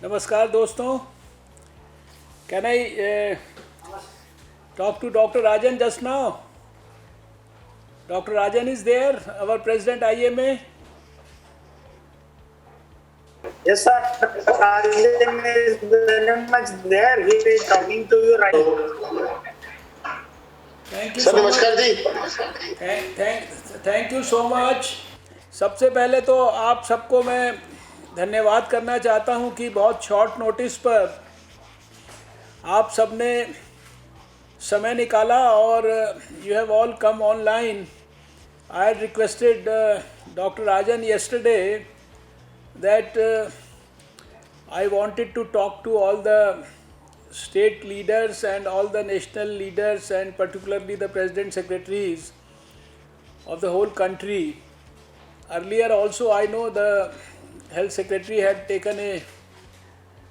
नमस्कार दोस्तों. Can I talk to Dr. Rajan just now? Dr. Rajan is there, our President IMA. Yes, sir. Rajan is very much there. He is talking to you right now. Thank you sir so नमस्कार much. जी. Thank you so much. सबसे पहले तो आप सबको मैं धन्यवाद करना चाहता हूं कि बहुत शॉर्ट नोटिस पर आप सबने समय निकाला और you have all come online. I had requested Dr. Rajan yesterday that I wanted to talk to all the state leaders and all the national leaders and particularly the president secretaries of the whole country. Earlier also I know the health secretary had taken a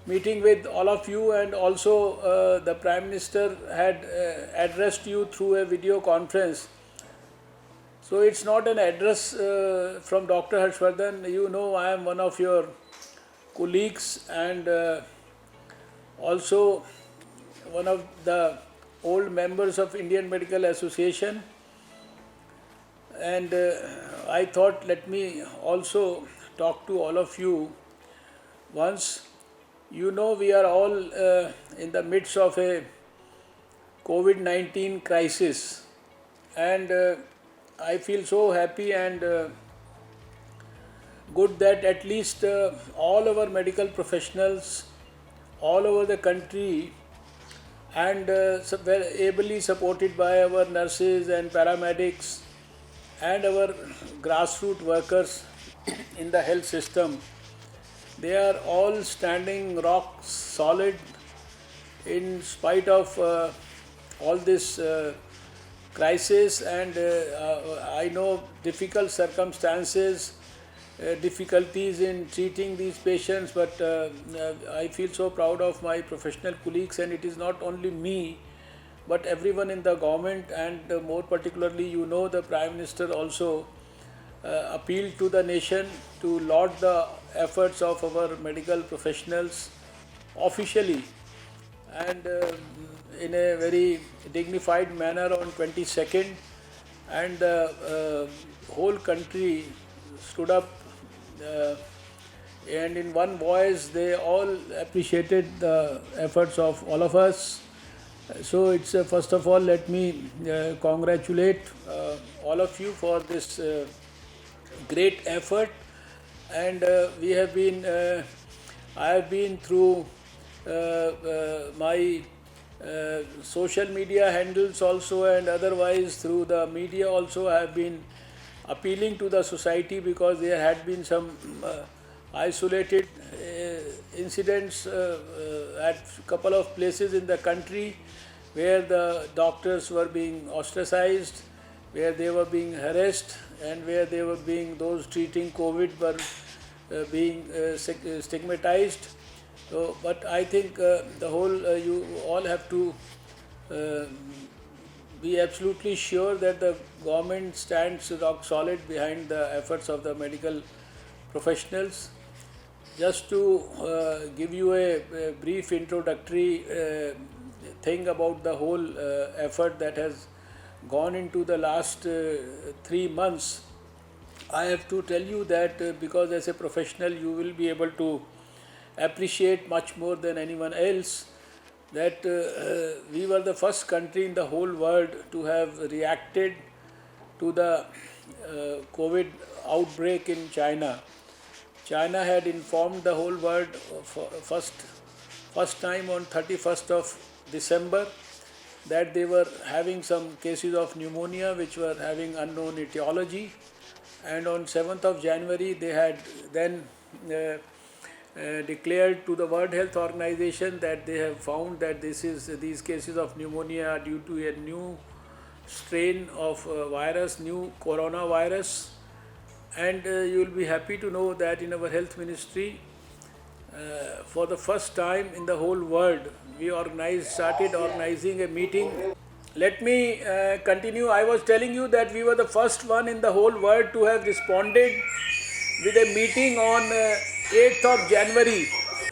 meeting with all of you, and also the Prime Minister had addressed you through a video conference. So it's not an address from Dr. Harshvardhan. You know, I am one of your colleagues and also one of the old members of Indian Medical Association. And I thought let me also talk to all of you once. You know, we are all in the midst of a COVID-19 crisis, and I feel so happy and good that at least all our medical professionals all over the country and were ably supported by our nurses and paramedics and our grassroots workers in the health system. They are all standing rock solid in spite of all this crisis, and I know difficult circumstances, difficulties in treating these patients, but I feel so proud of my professional colleagues, and it is not only me but everyone in the government, and more particularly, you know, the Prime Minister also appealed to the nation to laud the efforts of our medical professionals officially and in a very dignified manner on 22nd, and the whole country stood up and in one voice they all appreciated the efforts of all of us. So it's first of all let me congratulate all of you for this great effort, and we have been I have been through my social media handles also, and otherwise through the media also I have been appealing to the society, because there had been some isolated incidents at a couple of places in the country where the doctors were being ostracized, where they were being harassed, and where they were being, those treating COVID were being stigmatized. So, but I think the whole, you all have to be absolutely sure that the government stands rock solid behind the efforts of the medical professionals. Just to give you a brief introductory thing about the whole effort that has gone into the last 3 months, I have to tell you that because as a professional you will be able to appreciate much more than anyone else that we were the first country in the whole world to have reacted to the COVID outbreak in China. China had informed the whole world first time on 31st of December that they were having some cases of pneumonia which were having unknown etiology, and on 7th of January they had then declared to the World Health Organization that they have found that these cases of pneumonia are due to a new strain of virus, new coronavirus. And you will be happy to know that in our health ministry, for the first time in the whole world, we started organizing a meeting. Let me continue. I was telling you that we were the first one in the whole world to have responded with a meeting on 8th of January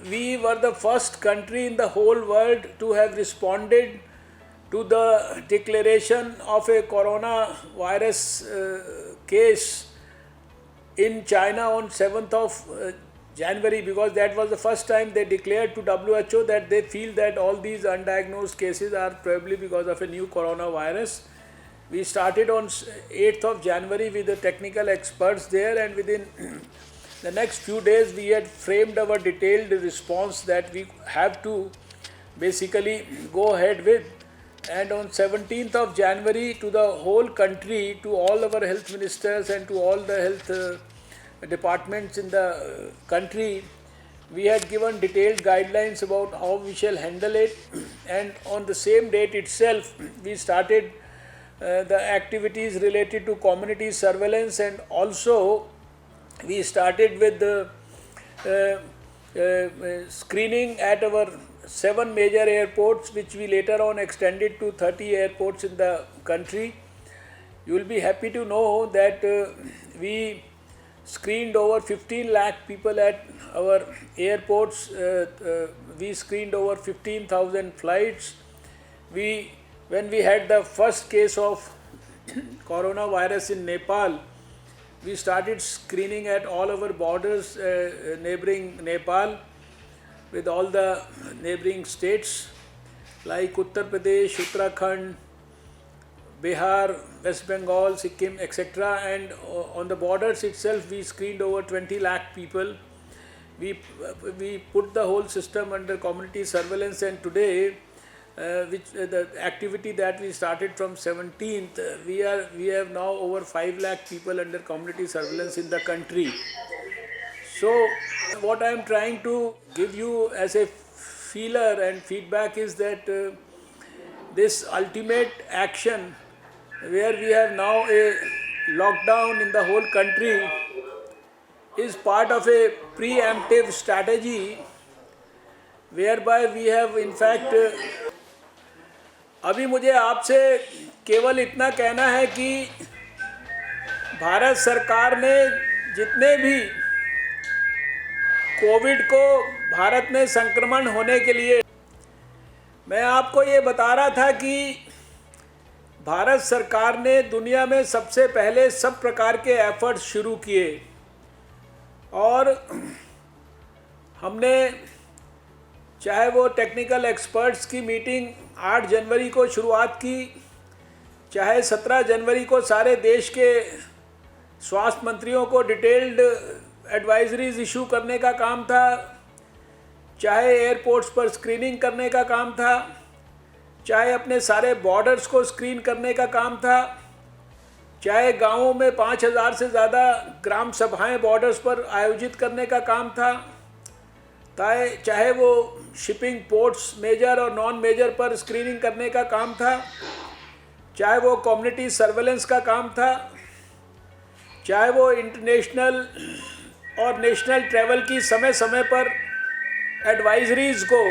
we were the first country in the whole world to have responded to the declaration of a coronavirus case in China on 7th of January, because that was the first time they declared to WHO that they feel that all these undiagnosed cases are probably because of a new coronavirus. We started on 8th of January with the technical experts there, and within the next few days we had framed our detailed response that we have to basically go ahead with. And on 17th of January, to the whole country, to all our health ministers and to all the health departments in the country, we had given detailed guidelines about how we shall handle it. And on the same date itself, we started the activities related to community surveillance, and also we started with the screening at our 7 major airports, which we later on extended to 30 airports in the country. You will be happy to know that we screened over 15 lakh people at our airports. We screened over 15,000 flights. When we had the first case of coronavirus in Nepal, we started screening at all our borders neighboring Nepal, with all the neighboring states like Uttar Pradesh, Uttarakhand, Bihar, West Bengal, Sikkim, etc. And on the borders itself, we screened over 20 lakh people. We put the whole system under community surveillance, and today, the activity that we started from 17th, we have now over 5 lakh people under community surveillance in the country. So what I am trying to give you as a feeler and feedback is that this ultimate action, where we have now a lockdown in the whole country, is part of a preemptive strategy whereby we have in fact अभी मुझे आपसे केवल इतना कहना है कि भारत सरकार ने जितने भी कोविड को भारत में संक्रमण होने के लिए, मैं आपको ये बता रहा था कि भारत सरकार ने दुनिया में सबसे पहले सब प्रकार के एफर्ट्स शुरू किए, और हमने चाहे वो टेक्निकल एक्सपर्ट्स की मीटिंग 8 जनवरी को शुरुआत की, चाहे 17 जनवरी को सारे देश के स्वास्थ्य मंत्रियों को डिटेल्ड एडवाइजरीज इशू करने का काम था, चाहे एयरपोर्ट्स पर स्क्रीनिंग करने का काम था, चाहे अपने सारे बॉर्डर्स को स्क्रीन करने का काम था, चाहे गांवों में 5000 से ज़्यादा ग्राम सभाएं बॉर्डर्स पर आयोजित करने का काम था, चाहे वो शिपिंग पोर्ट्स मेजर और नॉन मेजर पर स्क्रीनिंग करने का काम था, चाहे वो कम्युनिटी सर्वेलेंस का काम था, चाहे वो इंटरनेशनल और नेशनल ट्रैवल की समय समय पर एडवाइजरीज को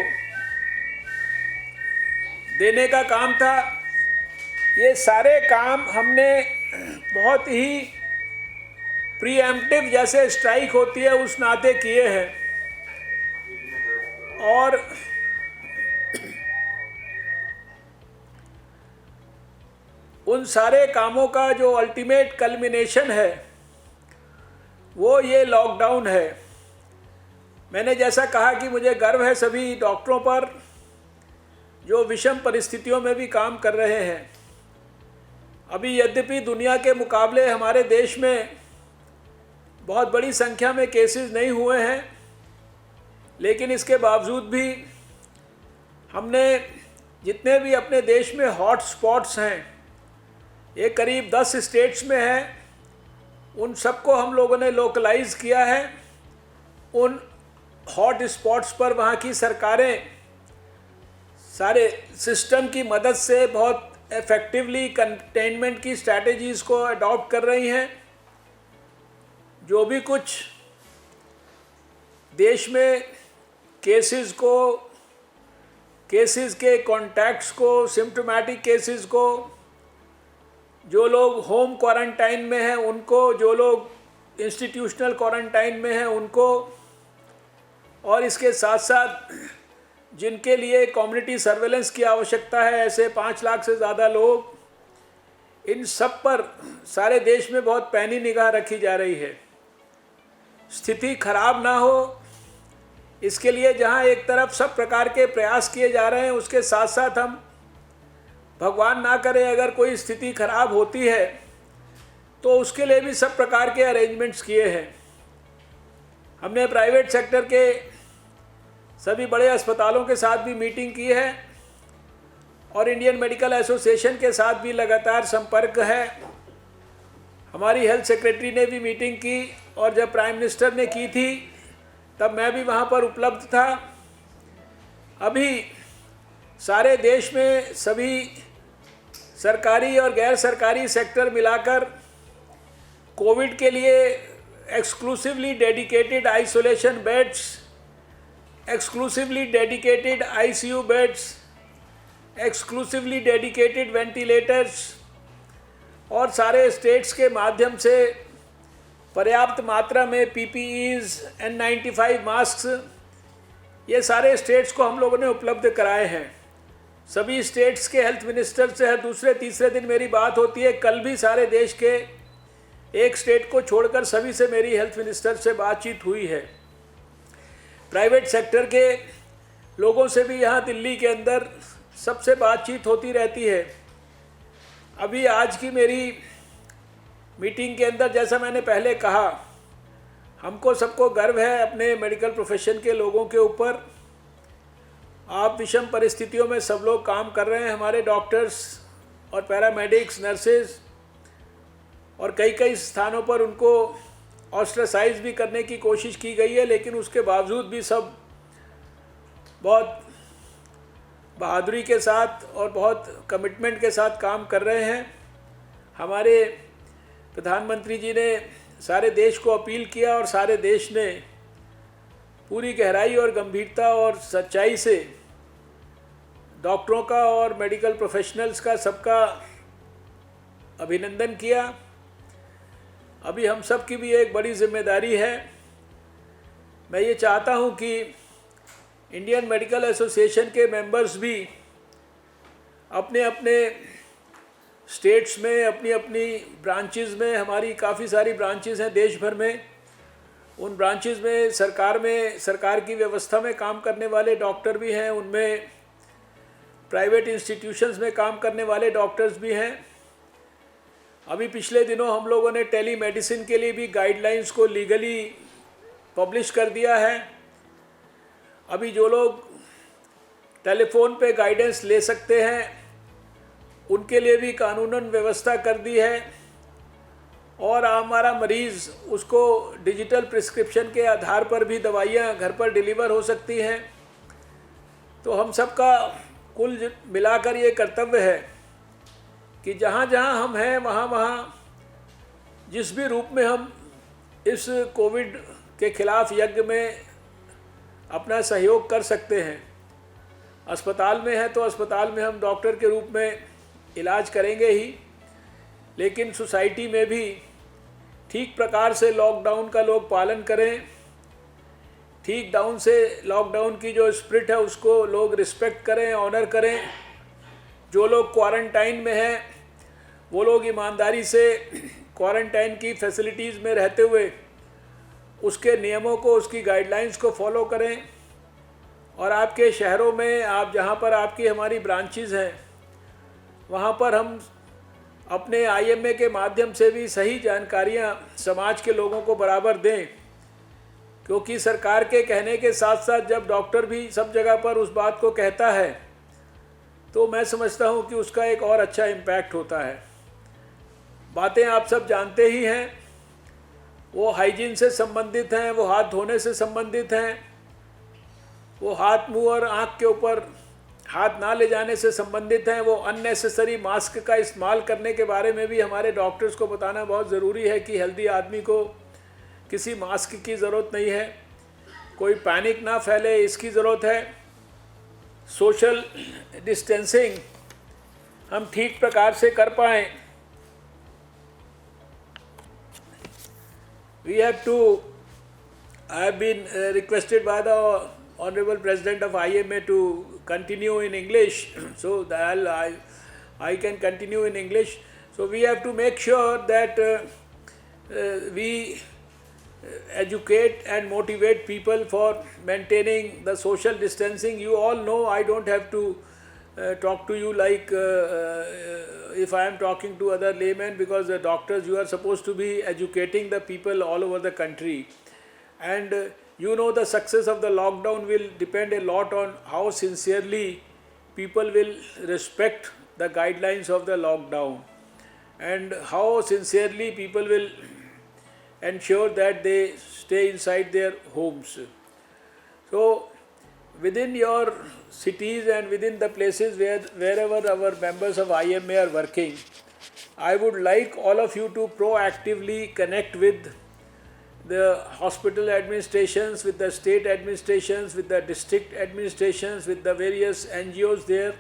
देने का काम था। ये सारे काम हमने बहुत ही प्रीएम्प्टिव, जैसे स्ट्राइक होती है उस नाते किए हैं, और उन सारे कामों का जो अल्टीमेट कल्मिनेशन है वो ये लॉकडाउन है। मैंने जैसा कहा कि मुझे गर्व है सभी डॉक्टरों पर जो विषम परिस्थितियों में भी काम कर रहे हैं। अभी यद्यपि दुनिया के मुकाबले हमारे देश में बहुत बड़ी संख्या में केसेस नहीं हुए हैं, लेकिन इसके बावजूद भी हमने जितने भी अपने देश में हॉट स्पॉट्स हैं, ये करीब 10 स्टेट्स में हैं, उन सबको हम लोगों ने लोकलाइज किया है। उन हॉट स्पॉट्स पर वहाँ की सरकारें सारे सिस्टम की मदद से बहुत इफ़ेक्टिवली कंटेनमेंट की स्ट्रैटेजीज़ को अडॉप्ट कर रही हैं। जो भी कुछ देश में केसेस के कॉन्टैक्ट्स को, सिम्टोमेटिक केसेस को, जो लोग होम क्वारंटाइन में हैं उनको, जो लोग इंस्टीट्यूशनल क्वारंटाइन में हैं उनको, और इसके साथ साथ जिनके लिए कम्युनिटी सर्वेलेंस की आवश्यकता है, ऐसे 5 लाख से ज़्यादा लोग, इन सब पर सारे देश में बहुत पैनी निगाह रखी जा रही है। स्थिति खराब ना हो, इसके लिए जहां एक तरफ सब प्रकार के प्रयास किए जा रहे हैं, उसके साथ साथ हम, भगवान ना करे अगर कोई स्थिति खराब होती है, तो उसके लिए भी सब प्रकार के अरेंजमेंट्स किए हैं। हमने प्राइवेट सेक्टर के सभी बड़े अस्पतालों के साथ भी मीटिंग की है और इंडियन मेडिकल एसोसिएशन के साथ भी लगातार संपर्क है। हमारी हेल्थ सेक्रेटरी ने भी मीटिंग की और जब प्राइम मिनिस्टर ने की थी तब मैं भी वहाँ पर उपलब्ध था। अभी सारे देश में सभी सरकारी और गैर सरकारी सेक्टर मिलाकर कोविड के लिए exclusively dedicated isolation beds, exclusively dedicated ICU beds, exclusively dedicated ventilators और सारे स्टेट्स के माध्यम से पर्याप्त मात्रा में पीपीईज, N95 मास्क, ये सारे स्टेट्स को हम लोगों ने उपलब्ध कराए हैं। सभी स्टेट्स के हेल्थ मिनिस्टर से हर दूसरे तीसरे दिन मेरी बात होती है। कल भी सारे देश के एक स्टेट को छोड़कर सभी से मेरी हेल्थ मिनिस्टर से बातचीत हुई है। प्राइवेट सेक्टर के लोगों से भी यहाँ दिल्ली के अंदर सबसे बातचीत होती रहती है। अभी आज की मेरी मीटिंग के अंदर, जैसा मैंने पहले कहा, हमको सबको गर्व है अपने मेडिकल प्रोफेशन के लोगों के ऊपर। आप विषम परिस्थितियों में सब लोग काम कर रहे हैं, हमारे डॉक्टर्स और पैरामेडिक्स, नर्सेज, और कई कई स्थानों पर उनको ऑस्ट्रेसाइज भी करने की कोशिश की गई है, लेकिन उसके बावजूद भी सब बहुत बहादुरी के साथ और बहुत कमिटमेंट के साथ काम कर रहे हैं। हमारे प्रधानमंत्री जी ने सारे देश को अपील किया और सारे देश ने पूरी गहराई और गंभीरता और सच्चाई से डॉक्टरों का और मेडिकल प्रोफेशनल्स का सबका अभिनंदन किया। अभी हम सब की भी एक बड़ी जिम्मेदारी है। मैं ये चाहता हूँ कि इंडियन मेडिकल एसोसिएशन के मेंबर्स भी अपने अपने स्टेट्स में, अपनी अपनी ब्रांचेस में, हमारी काफ़ी सारी ब्रांचेस हैं देश भर में, उन ब्रांचेस में सरकार की व्यवस्था में काम करने वाले डॉक्टर भी हैं, उनमें प्राइवेट इंस्टीट्यूशंस में काम करने वाले डॉक्टर्स भी हैं। अभी पिछले दिनों हम लोगों ने टेली मेडिसिन के लिए भी गाइडलाइंस को लीगली पब्लिश कर दिया है। अभी जो लोग टेलीफोन पे गाइडेंस ले सकते हैं, उनके लिए भी कानूनन व्यवस्था कर दी है और हमारा मरीज़ उसको डिजिटल प्रिस्क्रिप्शन के आधार पर भी दवाइयाँ घर पर डिलीवर हो सकती हैं। तो हम सबका कुल मिलाकर ये कर्तव्य है कि जहाँ जहाँ हम हैं, वहाँ वहाँ जिस भी रूप में हम इस कोविड के खिलाफ यज्ञ में अपना सहयोग कर सकते हैं। अस्पताल में है तो अस्पताल में हम डॉक्टर के रूप में इलाज करेंगे ही, लेकिन सोसाइटी में भी ठीक प्रकार से लॉकडाउन का लोग पालन करें। ठीक लॉकडाउन की जो स्पिरिट है उसको लोग रिस्पेक्ट करें, ऑनर करें। जो लोग क्वारंटाइन में हैं वो लोग ईमानदारी से क्वारंटाइन की फैसिलिटीज़ में रहते हुए उसके नियमों को, उसकी गाइडलाइंस को फॉलो करें। और आपके शहरों में, आप जहाँ पर आपकी हमारी ब्रांचेस हैं, वहाँ पर हम अपने IMA के माध्यम से भी सही जानकारियाँ समाज के लोगों को बराबर दें, क्योंकि सरकार के कहने के साथ साथ जब डॉक्टर भी सब जगह पर उस बात को कहता है तो मैं समझता हूँ कि उसका एक और अच्छा इम्पैक्ट होता है। बातें आप सब जानते ही हैं, वो हाइजीन से संबंधित हैं, वो हाथ धोने से संबंधित हैं, वो हाथ, मुंह और आँख के ऊपर हाथ ना ले जाने से संबंधित हैं, वो अननेसेसरी मास्क का इस्तेमाल करने के बारे में भी हमारे डॉक्टर्स को बताना बहुत ज़रूरी है कि हेल्दी आदमी को किसी मास्क की ज़रूरत नहीं है, कोई पैनिक ना फैले, इसकी ज़रूरत है। सोशल डिस्टेंसिंग हम ठीक प्रकार से कर पाएँ। We have to I have been requested by the Honorable President of IMA to continue in English, so that I can continue in English. So we have to make sure that we educate and motivate people for maintaining the social distancing. You all know I don't have to talk to you like if I am talking to other laymen, because the doctors, you are supposed to be educating the people all over the country. And you know, the success of the lockdown will depend a lot on how sincerely people will respect the guidelines of the lockdown, and how sincerely people will ensure that they stay inside their homes. So within your cities and within the places wherever our members of IMA are working, I would like all of you to proactively connect with the hospital administrations, with the state administrations, with the district administrations, with the various NGOs there.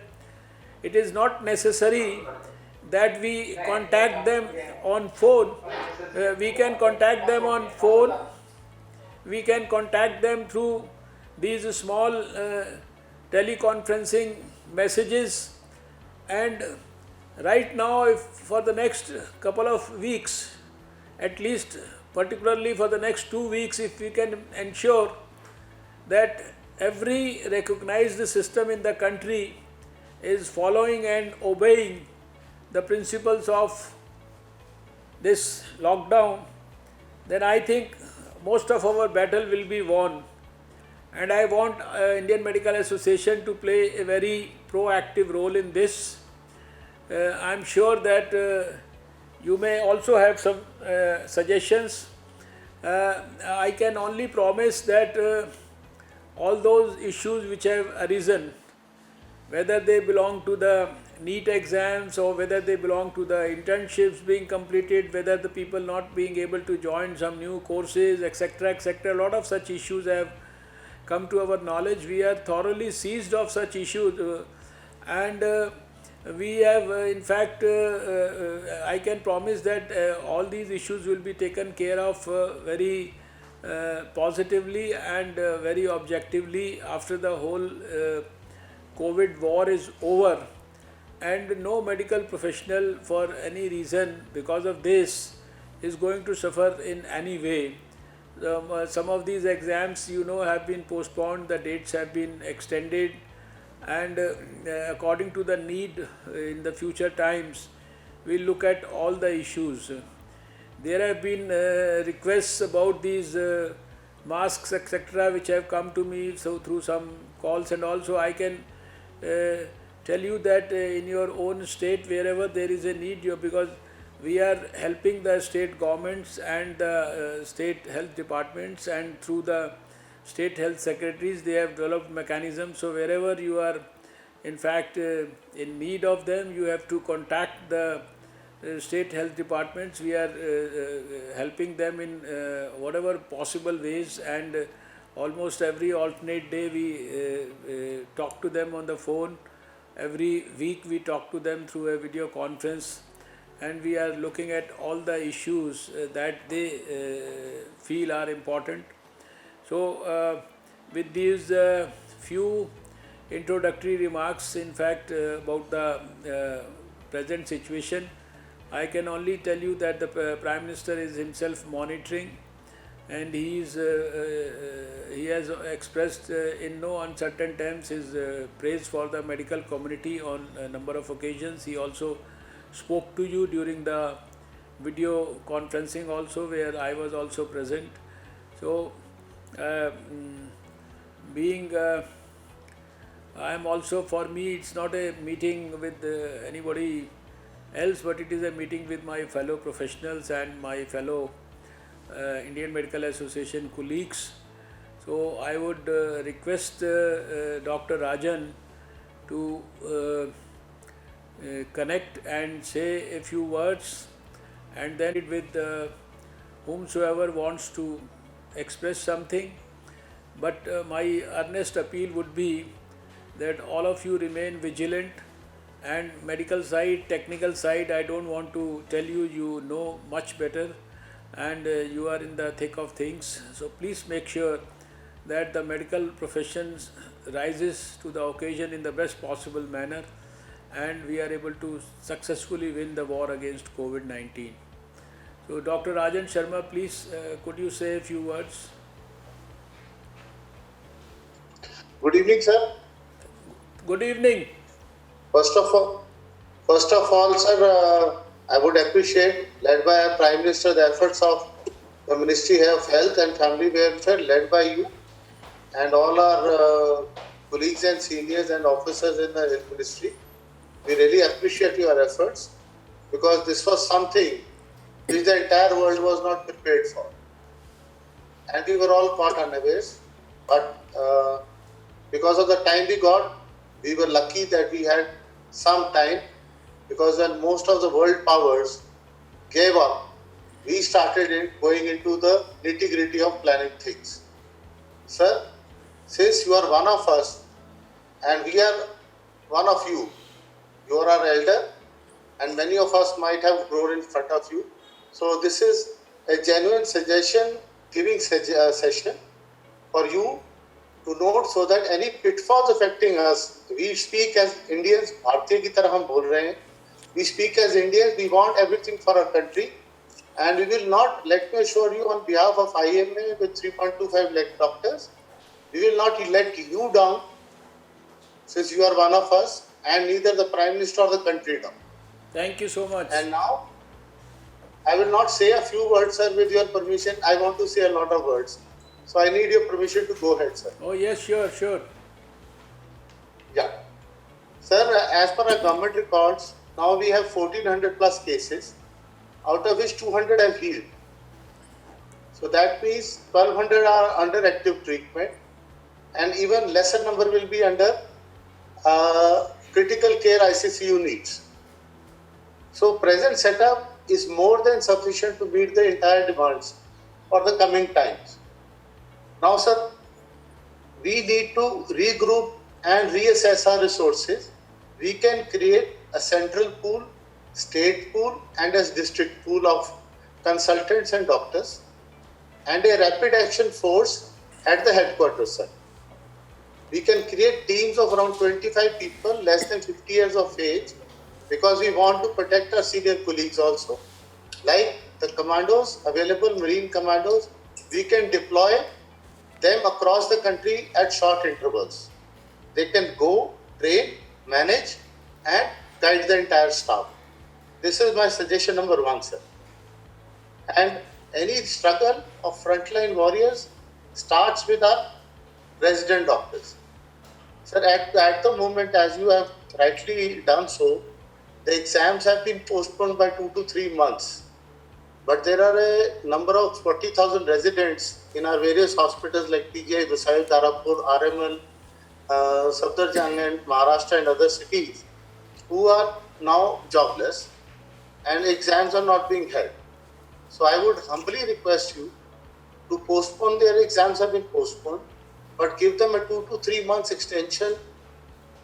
It is not necessary that we contact them on phone. We can contact them on phone. We can contact them through these small teleconferencing messages. And right now, if for the next couple of weeks, at least particularly for the next 2 weeks, if we can ensure that every recognized system in the country is following and obeying the principles of this lockdown, then I think most of our battle will be won. And I want Indian Medical Association to play a very proactive role in this. I am sure that you may also have some suggestions. I can only promise that all those issues which have arisen, whether they belong to the NEET exams or whether they belong to the internships being completed, whether the people not being able to join some new courses, etc., etc., a lot of such issues have come to our knowledge. We are thoroughly seized of such issues, and we have in fact I can promise that all these issues will be taken care of very positively and very objectively after the whole COVID war is over. And no medical professional for any reason because of this is going to suffer in any way. Some of these exams, you know, have been postponed, the dates have been extended, and according to the need in the future times, we'll look at all the issues. There have been requests about these masks, etc., which have come to me so through some calls, and also I can tell you that in your own state, wherever there is a need, because we are helping the state governments and the state health departments, and through the state health secretaries, they have developed mechanisms. So wherever you are in fact in need of them, you have to contact the state health departments. We are helping them in whatever possible ways, and almost every alternate day we talk to them on the phone. Every week we talk to them through a video conference, and we are looking at all the issues that they feel are important. So with these few introductory remarks, in fact, about the present situation, I can only tell you that the Prime Minister is himself monitoring, and he has expressed in no uncertain terms his praise for the medical community on a number of occasions. He also spoke to you during the video conferencing also, where I was also present. So being I am also, for me it's not a meeting with anybody else, but it is a meeting with my fellow professionals and my fellow Indian Medical Association colleagues. So I would request Dr. Rajan to connect and say a few words, and then with whomsoever wants to express something. But my earnest appeal would be that all of you remain vigilant, and medical side, technical side, I don't want to tell you, you know much better. and you are in the thick of things. So please make sure that the medical professions rises to the occasion in the best possible manner, and we are able to successfully win the war against COVID-19. So Dr. Rajan Sharma, please could you say a few words? Good evening, sir. Good evening. First of all, sir, I would appreciate, led by our Prime Minister, the efforts of the Ministry of Health and Family Welfare, led by you and all our colleagues and seniors and officers in the health ministry. We really appreciate your efforts because this was something which the entire world was not prepared for, and we were all caught unawares. But because of the time we got, we were lucky that we had some time, because when most of the world powers gave up, we started going into the nitty-gritty of planning things. Sir, since you are one of us and we are one of you, you are our elder and many of us might have grown in front of you. So this is a genuine suggestion giving session for you to note, so that any pitfalls affecting us, we speak as Indians, Bharatiya ki tarah hum bol rahe hain. We speak as Indians, we want everything for our country, and we will not, let me assure you on behalf of IMA with 3.25 lakh doctors, we will not let you down since you are one of us, and neither the Prime Minister or the country down. Thank you so much. And now, I will not say a few words, sir, with your permission. I want to say a lot of words. So I need your permission to go ahead, sir. Oh yes, sure. Yeah. Sir, as per our government records, now we have 1400 plus cases, out of which 200 have healed. So that means 1200 are under active treatment, and even lesser number will be under critical care ICCU needs. So present setup is more than sufficient to meet the entire demands for the coming times. Now, sir, we need to regroup and reassess our resources. We can create a central pool, state pool, and a district pool of consultants and doctors, and a rapid action force at the headquarters, sir. We can create teams of around 25 people, less than 50 years of age, because we want to protect our senior colleagues also. Like the commandos, available Marine commandos, we can deploy them across the country at short intervals. They can go, train, manage, and guide the entire staff. This is my suggestion number one, sir. And any struggle of frontline warriors starts with our resident doctors. Sir, at the moment, as you have rightly done so, the exams have been postponed by 2 to 3 months. But there are a number of 40,000 residents in our various hospitals like PGI, Vasai, Tarapur, RML, Safdarjung and Maharashtra and other cities who are now jobless, and exams are not being held. So I would humbly request you to postpone their exams have been postponed, but give them a 2 to 3 months extension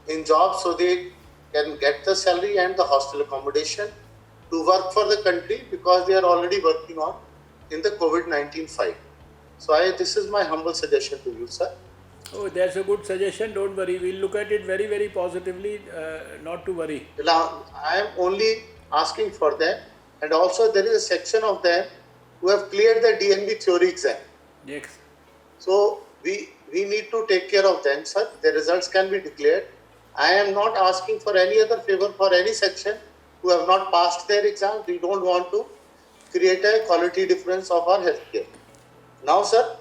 in jobs so they can get the salary and the hostel accommodation to work for the country, because they are already working on in the COVID-19 fight. So this is my humble suggestion to you, sir. Oh, that's a good suggestion. Don't worry. We'll look at it very, very positively. Not to worry. Now, I am only asking for them, and also there is a section of them who have cleared the DNB theory exam. Yes. So we need to take care of them, sir. The results can be declared. I am not asking for any other favor for any section who have not passed their exams. We don't want to create a quality difference of our healthcare. Now, sir,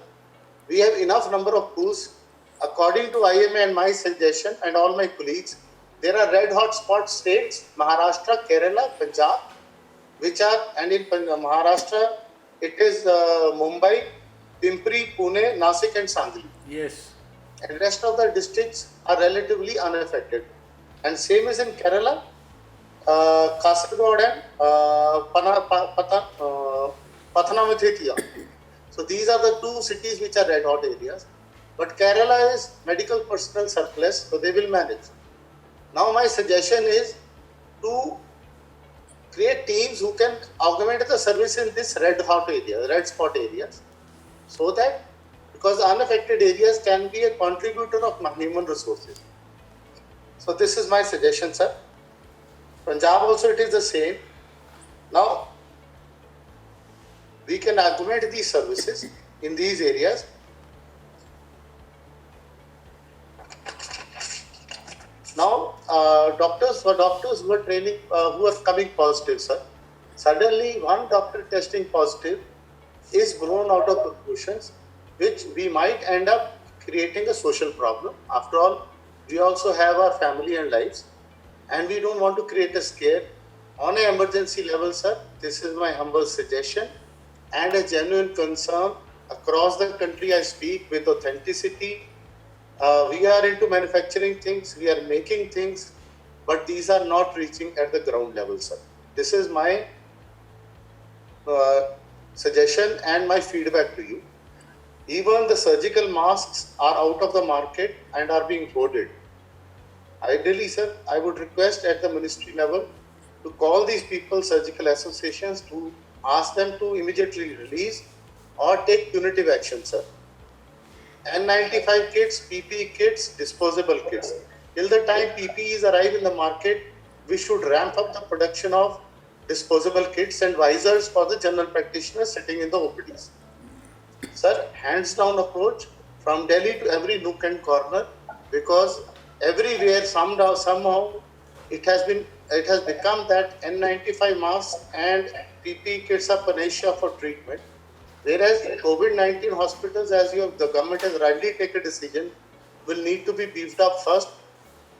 we have enough number of pools. According to IMA and my suggestion and all my colleagues, there are red hot spot states, Maharashtra, Kerala, Punjab, which are, and in Maharashtra, it is Mumbai, Pimpri, Pune, Nasik and Sangli. Yes. And rest of the districts are relatively unaffected. And same is in Kerala, Kasaragod and Pathanamthitia. So these are the two cities which are red hot areas. But Kerala is medical personnel surplus, so they will manage. Now my suggestion is to create teams who can augment the service in this red spot areas, so that because unaffected areas can be a contributor of human resources. So this is my suggestion, sir. Punjab also it is the same. Now we can augment these services in these areas. Now, doctors who are training, who are coming positive, sir. Suddenly, one doctor testing positive is blown out of proportions, which we might end up creating a social problem. After all, we also have our family and lives, and we don't want to create a scare. On an emergency level, sir, this is my humble suggestion and a genuine concern. Across the country, I speak with authenticity. We are into manufacturing things, we are making things, but these are not reaching at the ground level, sir. This is my suggestion and my feedback to you. Even the surgical masks are out of the market and are being hoarded. Ideally, sir, I would request at the ministry level to call these people, surgical associations, to ask them to immediately release or take punitive action, sir. N95 kits, PPE kits, disposable kits. Till the time PPEs arrive in the market, we should ramp up the production of disposable kits and visors for the general practitioners sitting in the OPDs. Sir, hands down approach from Delhi to every nook and corner, because everywhere somehow it has become that N95 masks and PPE kits are panacea for treatment. Whereas COVID-19 hospitals, as the government has rightly taken a decision, will need to be beefed up first,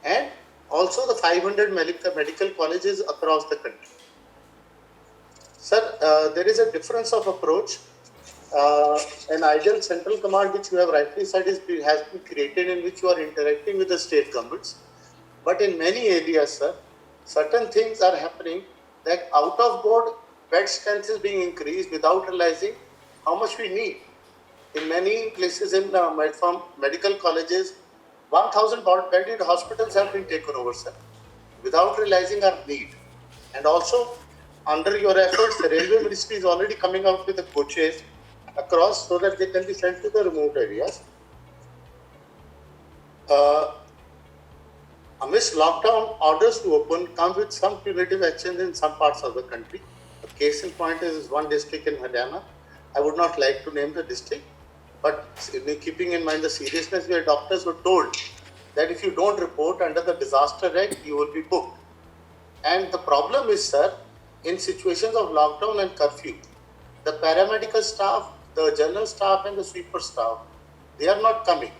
and also the 500 medical colleges across the country. Sir, there is a difference of approach. An ideal central command, which you have rightly said, has been created, in which you are interacting with the state governments. But in many areas, sir, certain things are happening that out of board bed strength is being increased without realizing how much we need. In many places in medical colleges, 1,000 bedded hospitals have been taken over, sir, without realizing our need. And also, under your efforts, the Railway Ministry is already coming out with the coaches across so that they can be sent to the remote areas. Amidst lockdown, orders to open come with some punitive actions in some parts of the country. A case in point is one district in Haryana. I would not like to name the district, but keeping in mind the seriousness, where doctors were told that if you don't report under the Disaster Act, you will be booked. And the problem is, sir, in situations of lockdown and curfew, the paramedical staff, the general staff and the sweeper staff, they are not coming.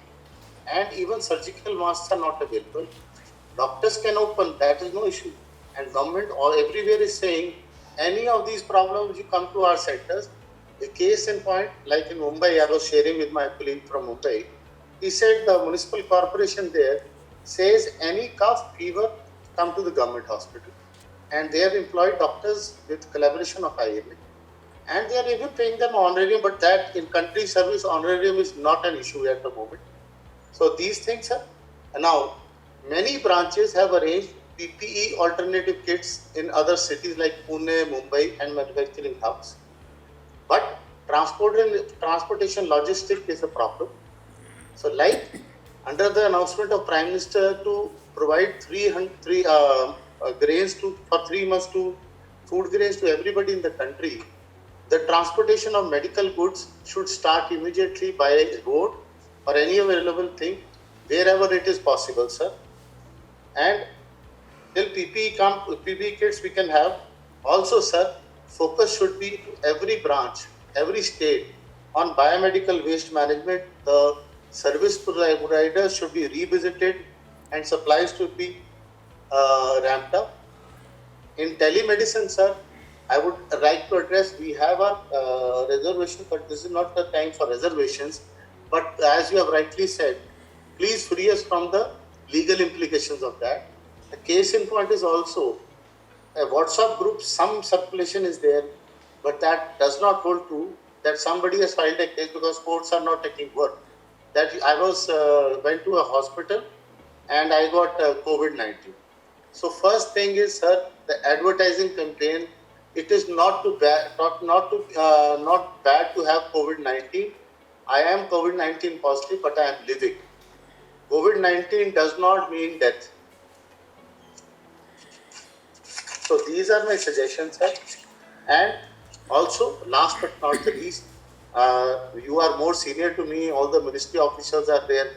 And even surgical masks are not available. Doctors can open, that is no issue. And government everywhere is saying, any of these problems, you come to our centers. A case in point, like in Mumbai, I was sharing with my colleague from Mumbai. He said the municipal corporation there says any cough, fever, come to the government hospital. And they have employed doctors with collaboration of IMA. And they are even paying them honorarium, but that in country service, honorarium is not an issue at the moment. So these things are. Now, many branches have arranged PPE alternative kits in other cities like Pune, Mumbai and manufacturing hubs. But transportation logistics is a problem. So like under the announcement of Prime Minister to provide grains for 3 months to food grains to everybody in the country, the transportation of medical goods should start immediately by road or any available thing wherever it is possible, sir. And till PPE kits we can have. Also, sir, focus should be to every branch, every state on biomedical waste management. The service providers should be revisited and supplies should be ramped up. In telemedicine, sir, I would like to address, we have our reservation, but this is not the time for reservations. But as you have rightly said, please free us from the legal implications of that. The case in point is also a WhatsApp group, some circulation is there, but that does not hold true that somebody has filed a case because courts are not taking work. That I went to a hospital and I got COVID-19. So first thing is, sir, the advertising campaign. It is not bad to have COVID-19. I am COVID-19 positive, but I am living. COVID-19 does not mean death. So these are my suggestions, sir. And also, last but not the least, you are more senior to me. All the ministry officials are there.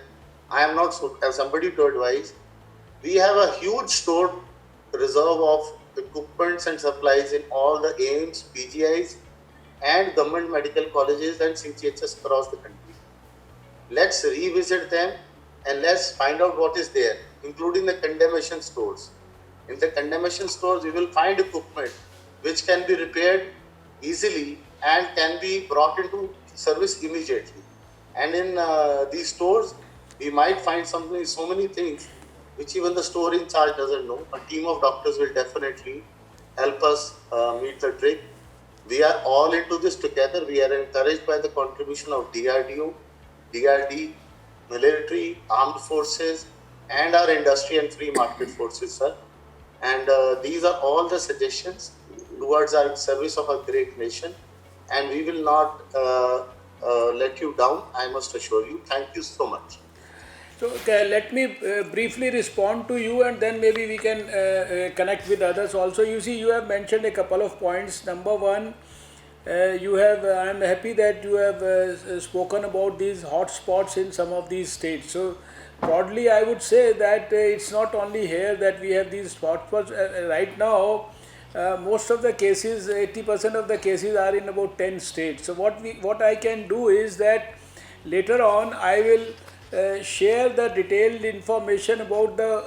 I am not somebody to advise. We have a huge stored reserve of equipments and supplies in all the AIIMS, PGIs, and government medical colleges and CGHS across the country. Let's revisit them and let's find out what is there, including the condemnation stores. In the condemnation stores, we will find equipment which can be repaired easily and can be brought into service immediately. And in these stores, we might find so many things which even the store in charge doesn't know. A team of doctors will definitely help us meet the trick. We are all into this together. We are encouraged by the contribution of DRDO, DRD, military, armed forces, and our industry and free market forces, sir. And these are all the suggestions towards our service of a great nation. And we will not let you down, I must assure you. Thank you so much. So let me briefly respond to you, and then maybe we can connect with others also. You see, you have mentioned a couple of points. Number one, I am happy that you have spoken about these hotspots in some of these states. So broadly, I would say that it's not only here that we have these hotspots. Right now, most of the cases, 80% of the cases are in about 10 states. So what I can do is that later on I will share the detailed information about the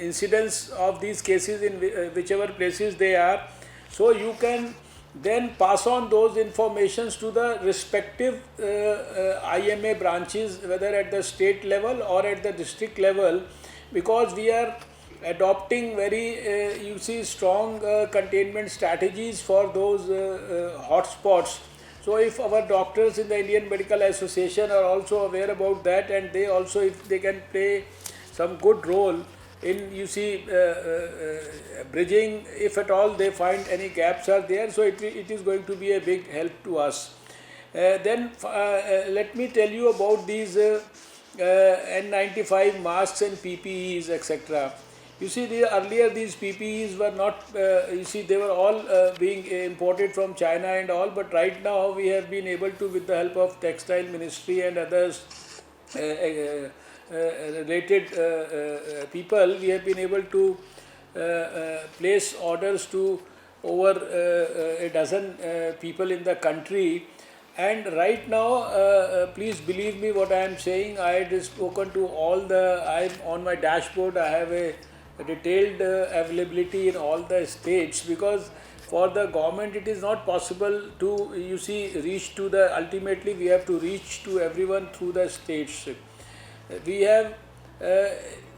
incidence of these cases in whichever places they are, so you can then pass on those informations to the respective IMA branches, whether at the state level or at the district level, because we are adopting very strong containment strategies for those hotspots. So if our doctors in the Indian Medical Association are also aware about that, and they also, if they can play some good role in bridging, if at all they find any gaps are there, so it is going to be a big help to us. Then let me tell you about these N95 masks and PPEs, etc. You see, earlier these PPEs were not, they were all being imported from China and all, but right now we have been able to, with the help of Textile Ministry and others related people, we have been able to place orders to over a dozen people in the country. And right now, please believe me what I am saying, I had spoken to on my dashboard, I have a detailed availability in all the states, because for the government it is not possible to reach to the, ultimately we have to reach to everyone through the states. We have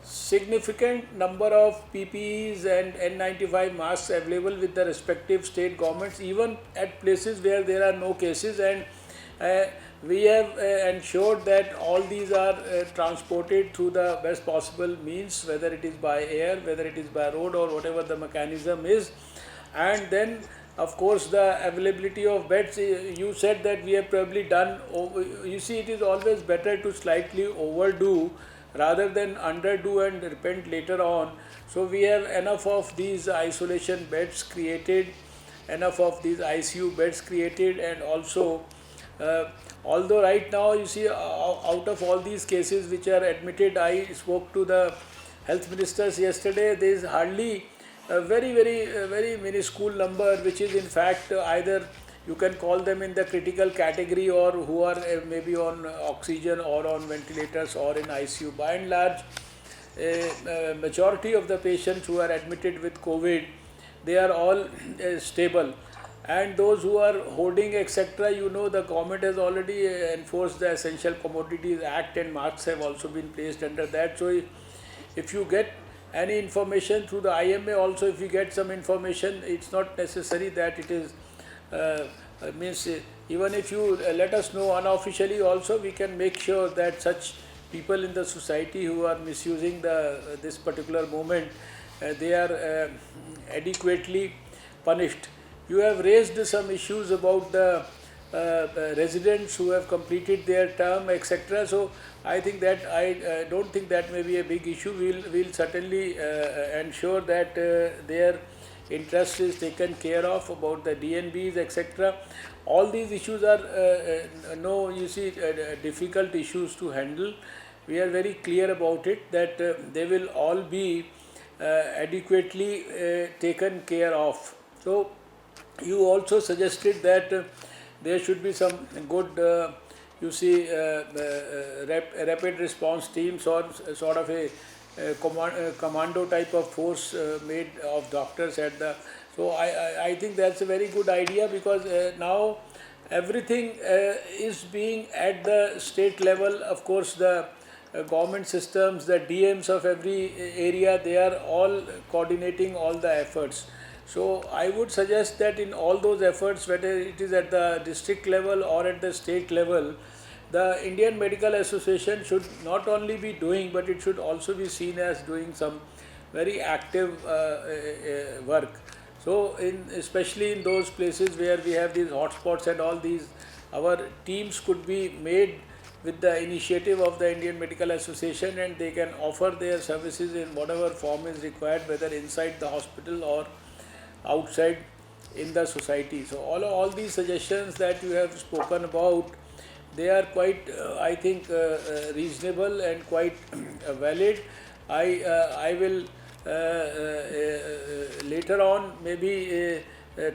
significant number of PPEs and N95 masks available with the respective state governments, even at places where there are no cases, and we have ensured that all these are transported through the best possible means, whether it is by air, whether it is by road, or whatever the mechanism is. And then of course the availability of beds, you said that we have probably done, it is always better to slightly overdo rather than underdo and repent later on. So we have enough of these isolation beds created, enough of these ICU beds created, and also although right now out of all these cases which are admitted, I spoke to the health ministers yesterday, there is hardly a very minuscule number which is in fact either you can call them in the critical category, or who are maybe on oxygen or on ventilators or in ICU. By and large, majority of the patients who are admitted with COVID, they are all stable. And those who are hoarding, etc., the government has already enforced the Essential Commodities Act, and marks have also been placed under that. So if you get any information through the IMA also, if you get some information, it's not necessary that it is even if you let us know unofficially also, we can make sure that such people in the society who are misusing this particular moment, they are adequately punished. You have raised some issues about the residents who have completed their term, etc. So I think that I don't think that may be a big issue. We'll certainly ensure that their interest is taken care of about the DNBs, etc. All these issues are no, you see, difficult issues to handle. We are very clear about it that they will all be adequately taken care of. So you also suggested that there should be some good, rapid response teams or sort of a commando type of force made of doctors at the. So I think that's a very good idea, because now everything is being at the state level. Of course, the government systems, the DMs of every area, they are all coordinating all the efforts. So I would suggest that in all those efforts, whether it is at the district level or at the state level, the Indian Medical Association should not only be doing, but it should also be seen as doing some very active work. So especially in those places where we have these hotspots and all these, our teams could be made with the initiative of the Indian Medical Association, and they can offer their services in whatever form is required, whether inside the hospital or outside in the society. So all these suggestions that you have spoken about, they are quite I think reasonable and quite valid. I will later on maybe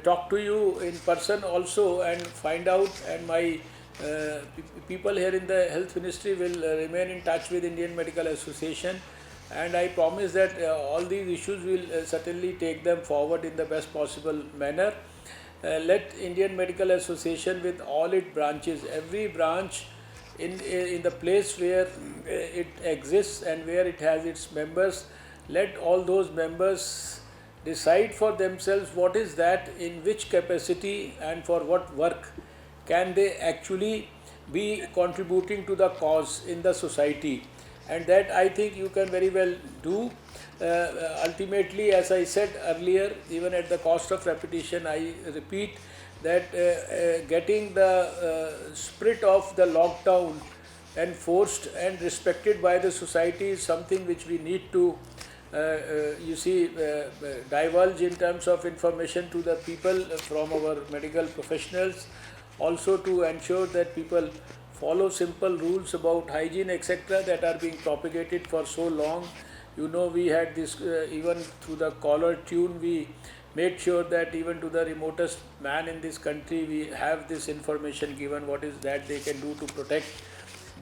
talk to you in person also and find out, and my people here in the Health Ministry will remain in touch with Indian Medical Association, and I promise that all these issues will certainly take them forward in the best possible manner. Let Indian Medical Association with all its branches, every branch in the place where it exists and where it has its members, let all those members decide for themselves what is that, in which capacity and for what work can they actually be contributing to the cause in the society. And that I think you can very well do. Ultimately, as I said earlier, even at the cost of repetition, I repeat that getting the spirit of the lockdown enforced and respected by the society is something which we need to divulge in terms of information to the people from our medical professionals, also to ensure that people follow simple rules about hygiene, etc., that are being propagated for so long. You know, we had this even through the caller tune, we made sure that even to the remotest man in this country, we have this information given, what is that they can do to protect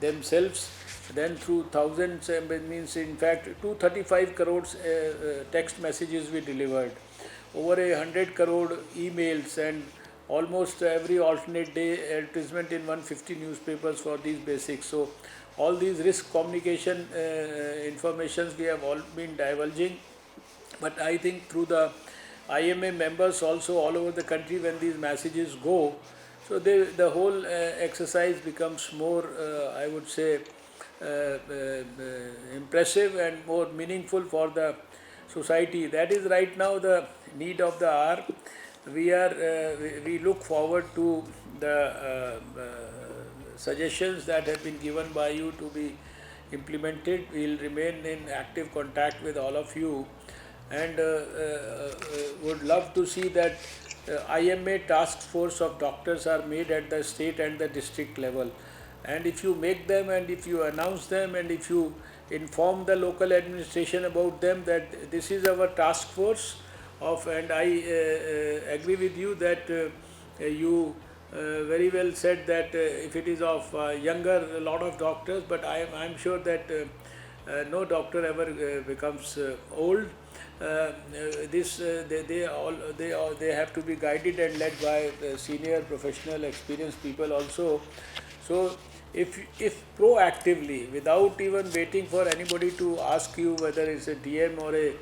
themselves. Then through thousands, means in fact 235 crores text messages we delivered, over 100 crore emails, and almost every alternate day advertisement in 150 newspapers for these basics. So all these risk communication informations we have all been divulging. But I think through the IMA members also all over the country, when these messages go, so the whole exercise becomes more, I would say, impressive and more meaningful for the society. That is right now the need of the hour. We look forward to the suggestions that have been given by you to be implemented. We will remain in active contact with all of you, and would love to see that IMA task force of doctors are made at the state and the district level. And if you make them, and if you announce them, and if you inform the local administration about them, that this is our task force of, and I agree with you that you very well said that if it is of younger, a lot of doctors, but I am sure that no doctor ever becomes old. They have to be guided and led by senior professional experienced people also. So if proactively, without even waiting for anybody to ask you whether it's a DM or a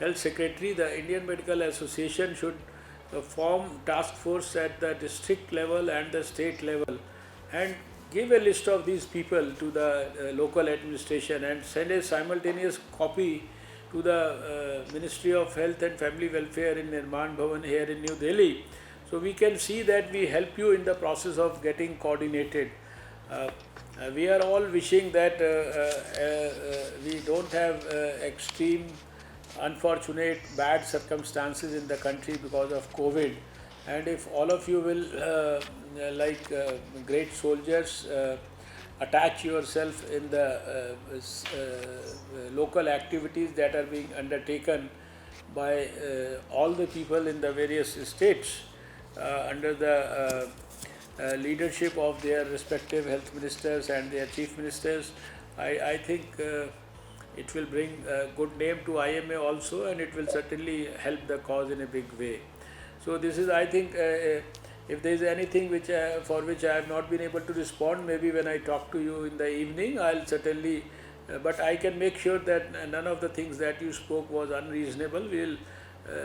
health secretary, the Indian Medical Association should form task force at the district level and the state level, and give a list of these people to the local administration and send a simultaneous copy to the Ministry of Health and Family Welfare in Nirman Bhavan here in New Delhi. So we can see that we help you in the process of getting coordinated. We are all wishing that we don't have extreme, unfortunate, bad circumstances in the country because of COVID. And if all of you will, like great soldiers, attach yourself in the local activities that are being undertaken by all the people in the various states under the leadership of their respective health ministers and their chief ministers, I think it will bring a good name to IMA also, and it will certainly help the cause in a big way. So this is, I think, if there is anything which for which I have not been able to respond, maybe when I talk to you in the evening, I'll certainly, but I can make sure that none of the things that you spoke was unreasonable. We'll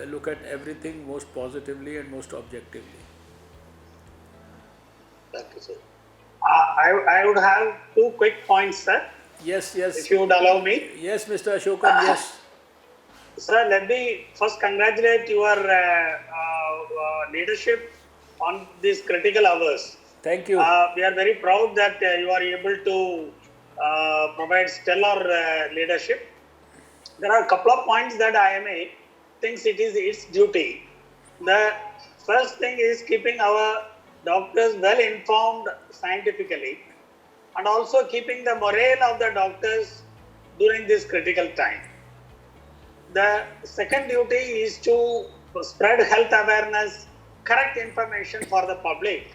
look at everything most positively and most objectively. Thank you, sir. I would have 2 quick points, sir, Yes, yes. if you would allow me. Yes, Mr. Ashokan, yes. Sir, let me first congratulate your leadership on these critical hours. Thank you. We are very proud that you are able to provide stellar leadership. There are a couple of points that IMA thinks it is its duty. The first thing is keeping our doctors well informed scientifically, and also keeping the morale of the doctors during this critical time. The second duty is to spread health awareness, correct information for the public.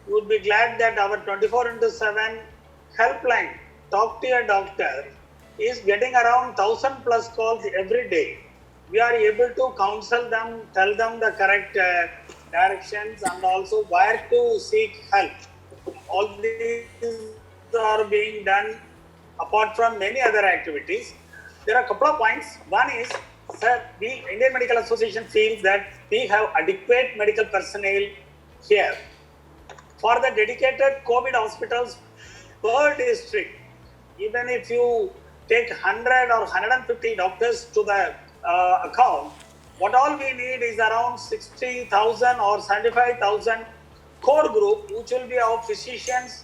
You would be glad that our 24/7 helpline, Talk to Your Doctor, is getting around 1,000 plus calls every day. We are able to counsel them, tell them the correct directions, and also where to seek help. All these are being done apart from many other activities. There are a couple of points. One is, sir, the Indian Medical Association feels that we have adequate medical personnel here. For the dedicated COVID hospitals per district, even if you take 100 or 150 doctors to the account, what all we need is around 60,000 or 75,000 core group, which will be our physicians,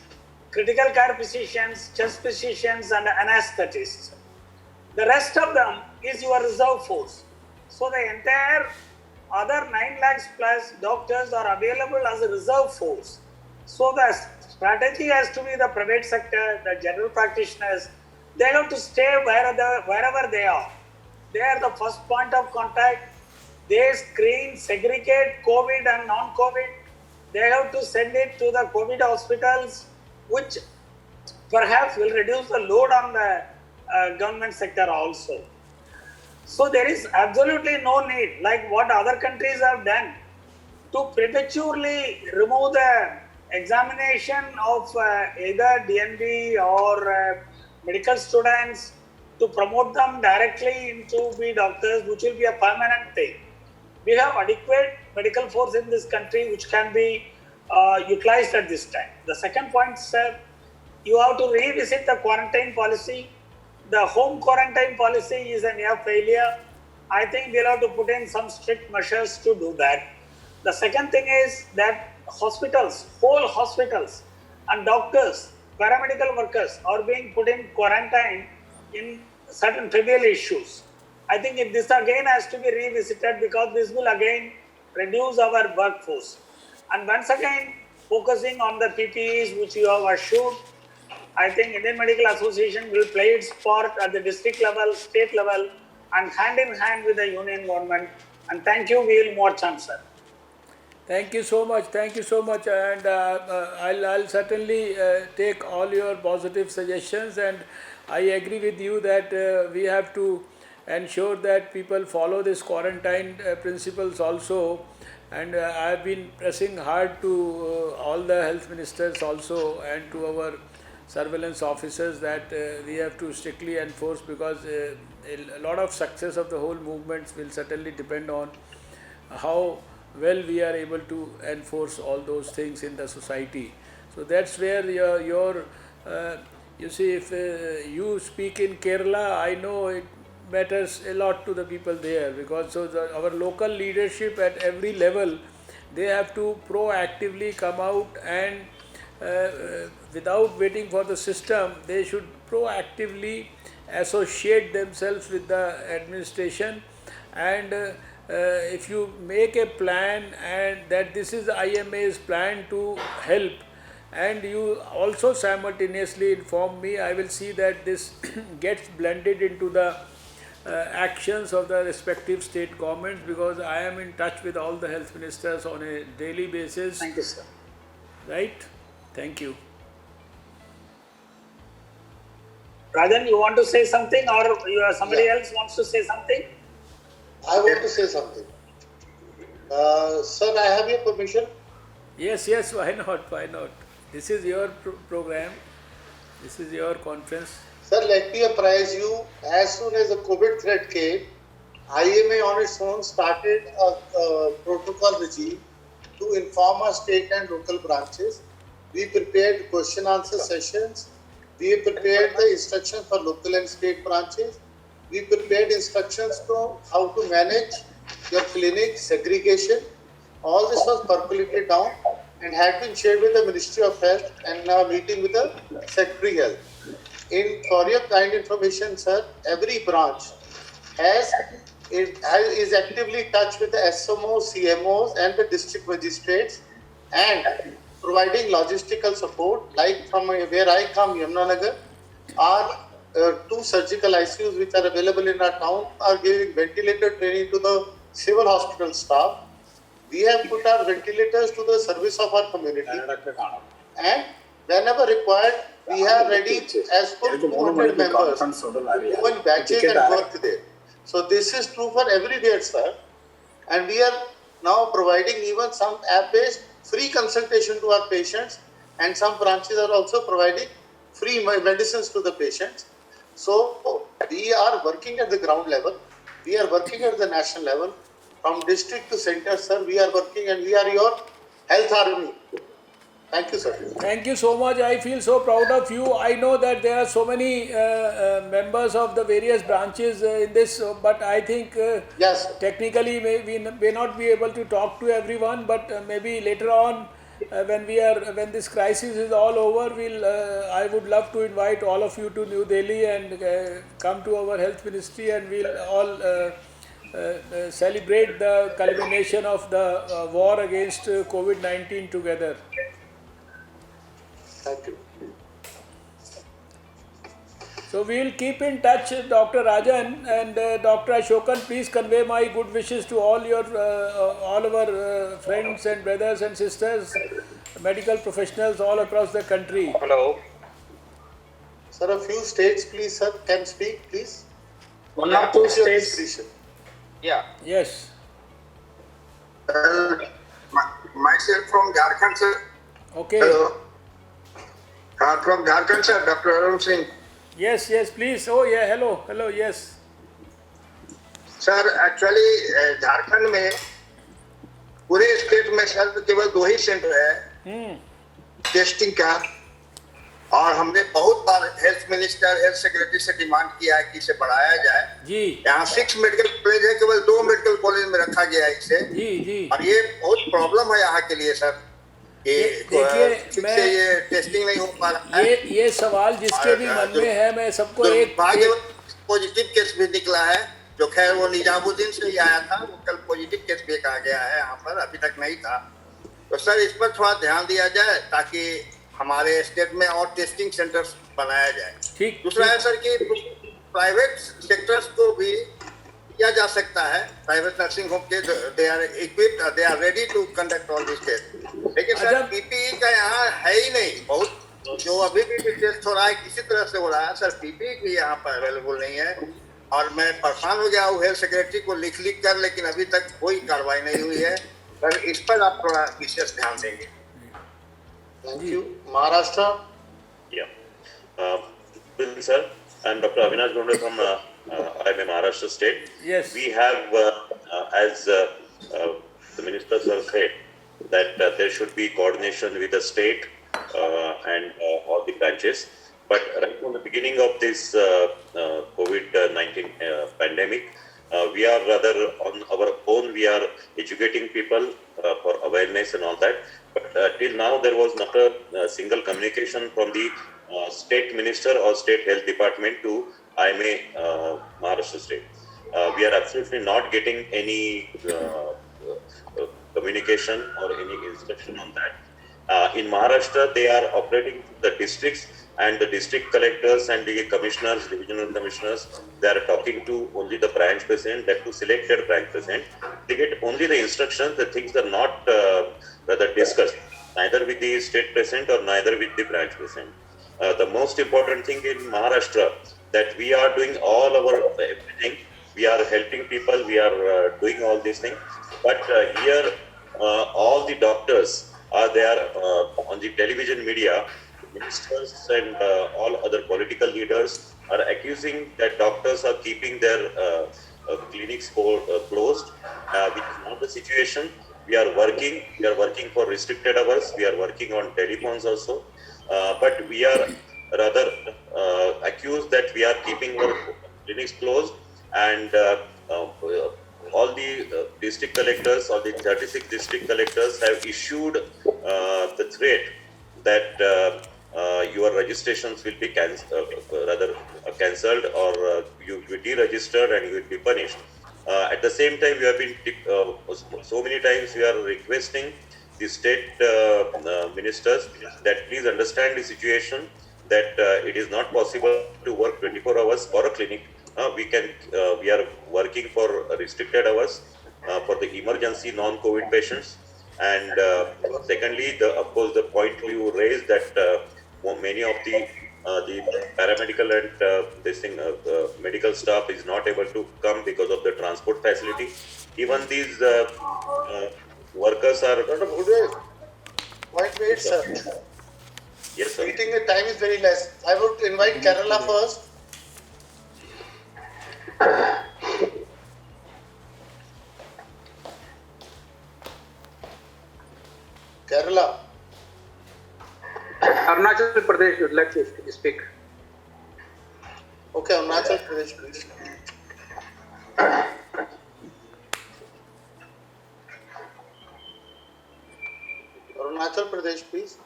critical care physicians, chest physicians, and anesthetists. The rest of them is your reserve force. So the entire other 9 lakhs plus doctors are available as a reserve force. So the strategy has to be the private sector, the general practitioners. They have to stay wherever they are. They are the first point of contact. They screen, segregate COVID and non-COVID. They have to send it to the COVID hospitals, which perhaps will reduce the load on the government sector also. So there is absolutely no need, like what other countries have done, to prematurely remove the examination of either DNB or medical students to promote them directly into be doctors, which will be a permanent thing. We have adequate medical force in this country which can be utilized at this time. The second point, sir, you have to revisit the quarantine policy. The home quarantine policy is a near failure. I think we'll have to put in some strict measures to do that. The second thing is that hospitals, whole hospitals and doctors, paramedical workers are being put in quarantine in certain trivial issues. I think this again has to be revisited because this will again reduce our workforce. And once again, focusing on the PPEs which you have assured, I think Indian Medical Association will play its part at the district level, state level, and hand in hand with the union government. And thank you, we will march on, sir. Thank you so much. Thank you so much. And I'll certainly take all your positive suggestions. And I agree with you that we have to ensure that people follow this quarantine principles also. And I have been pressing hard to all the health ministers also and to our surveillance officers that we have to strictly enforce, because a lot of success of the whole movements will certainly depend on how well we are able to enforce all those things in the society. So that's where you see, if you speak in Kerala, I know it matters a lot to the people there, because so our local leadership at every level, they have to proactively come out and without waiting for the system, they should proactively associate themselves with the administration. And if you make a plan and that this is IMA's plan to help, and you also simultaneously inform me, I will see that this gets blended into the actions of the respective state governments, because I am in touch with all the health ministers on a daily basis. Thank you, sir. Right? Thank you. Rajan, you want to say something, or somebody Yeah. else wants to say something? I want to say something. Sir, I have your permission. Yes, yes, why not? Why not? This is your program. This is your conference. Sir, let me apprise you, as soon as the COVID threat came, IMA on its own started a protocol regime to inform our state and local branches. We prepared question answer sessions. We prepared the instructions for local and state branches. We prepared instructions to how to manage your clinic segregation. All this was percolated down and had been shared with the Ministry of Health and now meeting with the Secretary Health. For your kind information, sir, every branch is actively in touch with the SMOs, CMOs and the district magistrates and providing logistical support. Like from where I come, Yamunanagar, our two surgical ICUs which are available in our town are giving ventilator training to the civil hospital staff. We have put our ventilators to the service of our community, and whenever required, we are ready as full 200 members to go in batches and work there. So this is true for everywhere, sir. And we are now providing even some app-based free consultation to our patients, and some branches are also providing free medicines to the patients. So we are working at the ground level. We are working at the national level. From district to center, sir, we are working, and we are your health army. Thank you, sir. Thank you so much. I feel so proud of you. I know that there are so many members of the various branches in this, but I think Yes. technically we may not be able to talk to everyone, but maybe later on when this crisis is all over, I would love to invite all of you to New Delhi and come to our health ministry, and we'll all celebrate the culmination of the war against COVID-19 together. Thank you. So we will keep in touch, Dr. Rajan, and Dr. Ashokan. Please convey my good wishes to all our friends and brothers and sisters, medical professionals all across the country. Hello. Sir, a few states, please, sir, can speak, please. One or two Your states. discretion. Yeah. Yes. Myself from Jharkhand, sir. Okay. Hello. From Jharkhand, sir, Dr. Arun Singh. Yes, yes, please. Oh, yeah. Hello. Hello. Yes. Sir actually Jharkhand में पूरे state में sir केवल 2 ही centre है testing का, और हमने बहुत बार health minister, health secretary से डिमांड किया है कि इसे बढ़ाया जाए। जी। यहाँ 6 मेडिकल कॉलेज है, केवल 2 मेडिकल कॉलेज में रखा गया है इसे। जी जी। और ये बहुत प्रॉब्लम है यहाँ के लिए सर, देखिए, ठीक से ये टेस्टिंग नहीं हो पा रहा है। ये सवाल जिसके भी मन में है, मैं सबको एक पॉजिटिव केस भी निकला है, जो खैर वो निजामुद्दीन से ही आया था, वो कल पॉजिटिव केस भी आ गया है यहाँ पर, अभी तक नहीं था। तो सर इस पर थोड़ा ध्यान दिया जाए ताकि हमारे स्टेट में और टेस्टिंग सेंटर्स बनाया जाए। ठीक। दूसरा है सर कि प्राइवेट सेक्टर्स को भी किया जा सकता है, प्राइवेट नर्सिंग होम के they are equipped, they are ready to conduct all this test, लेकिन सर पीपीई का यहाँ है ही नहीं। बहुत जो अभी भी टेस्ट हो रहा है किसी तरह से हो रहा है, सर पीपीई भी यहाँ पर अवेलेबल नहीं है। और मैं परेशान हो गया हूँ हेल्थ सेक्रेटरी को लिख कर, लेकिन अभी तक कोई कार्रवाई नहीं हुई है। सर इस पर आप थोड़ा विशेष ध्यान देंगे। Thank you. Maharashtra. Yeah. Bill sir, I'm Dr. Avinash Gonde from I'm in Maharashtra state. Yes. We have, as the ministers have said, that there should be coordination with the state and all the branches. But right from the beginning of this COVID-19 pandemic, we are rather on our own, we are educating people for awareness and all that. But till now, there was not a single communication from the state minister or state health department to IMA Maharashtra state. We are absolutely not getting any communication or any instruction on that. In Maharashtra, they are operating the districts, and the district collectors and the commissioners, divisional commissioners, they are talking to only the branch president, that to selected branch president. They get only the instructions, the things are not rather discussed, neither with the state president or neither with the branch president. The most important thing in Maharashtra, that we are doing all our everything, we are helping people, we are doing all these things. But here, all the doctors are there on the television media. Ministers and all other political leaders are accusing that doctors are keeping their clinics closed, which is not the situation. We are working for restricted hours, we are working on telephones also, but we are rather accused that we are keeping our clinics closed, and all the district collectors, all the 36 district collectors have issued the threat that your registrations will be cancelled, or you will be deregistered and you will be punished. At the same time, we have been so many times we are requesting the state ministers that please understand the situation, that it is not possible to work 24 hours for a clinic. We are working for restricted hours for the emergency non-COVID patients. And secondly, of course, the point you raised that many of the paramedical and medical staff is not able to come because of the transport facility. Even these workers are. Wait, sir. Yes, sir. Meeting time is very less. I would invite Kerala first. Kerala. Arunachal Pradesh would like to speak. Okay, Arunachal Pradesh, please. Arunachal Pradesh, please.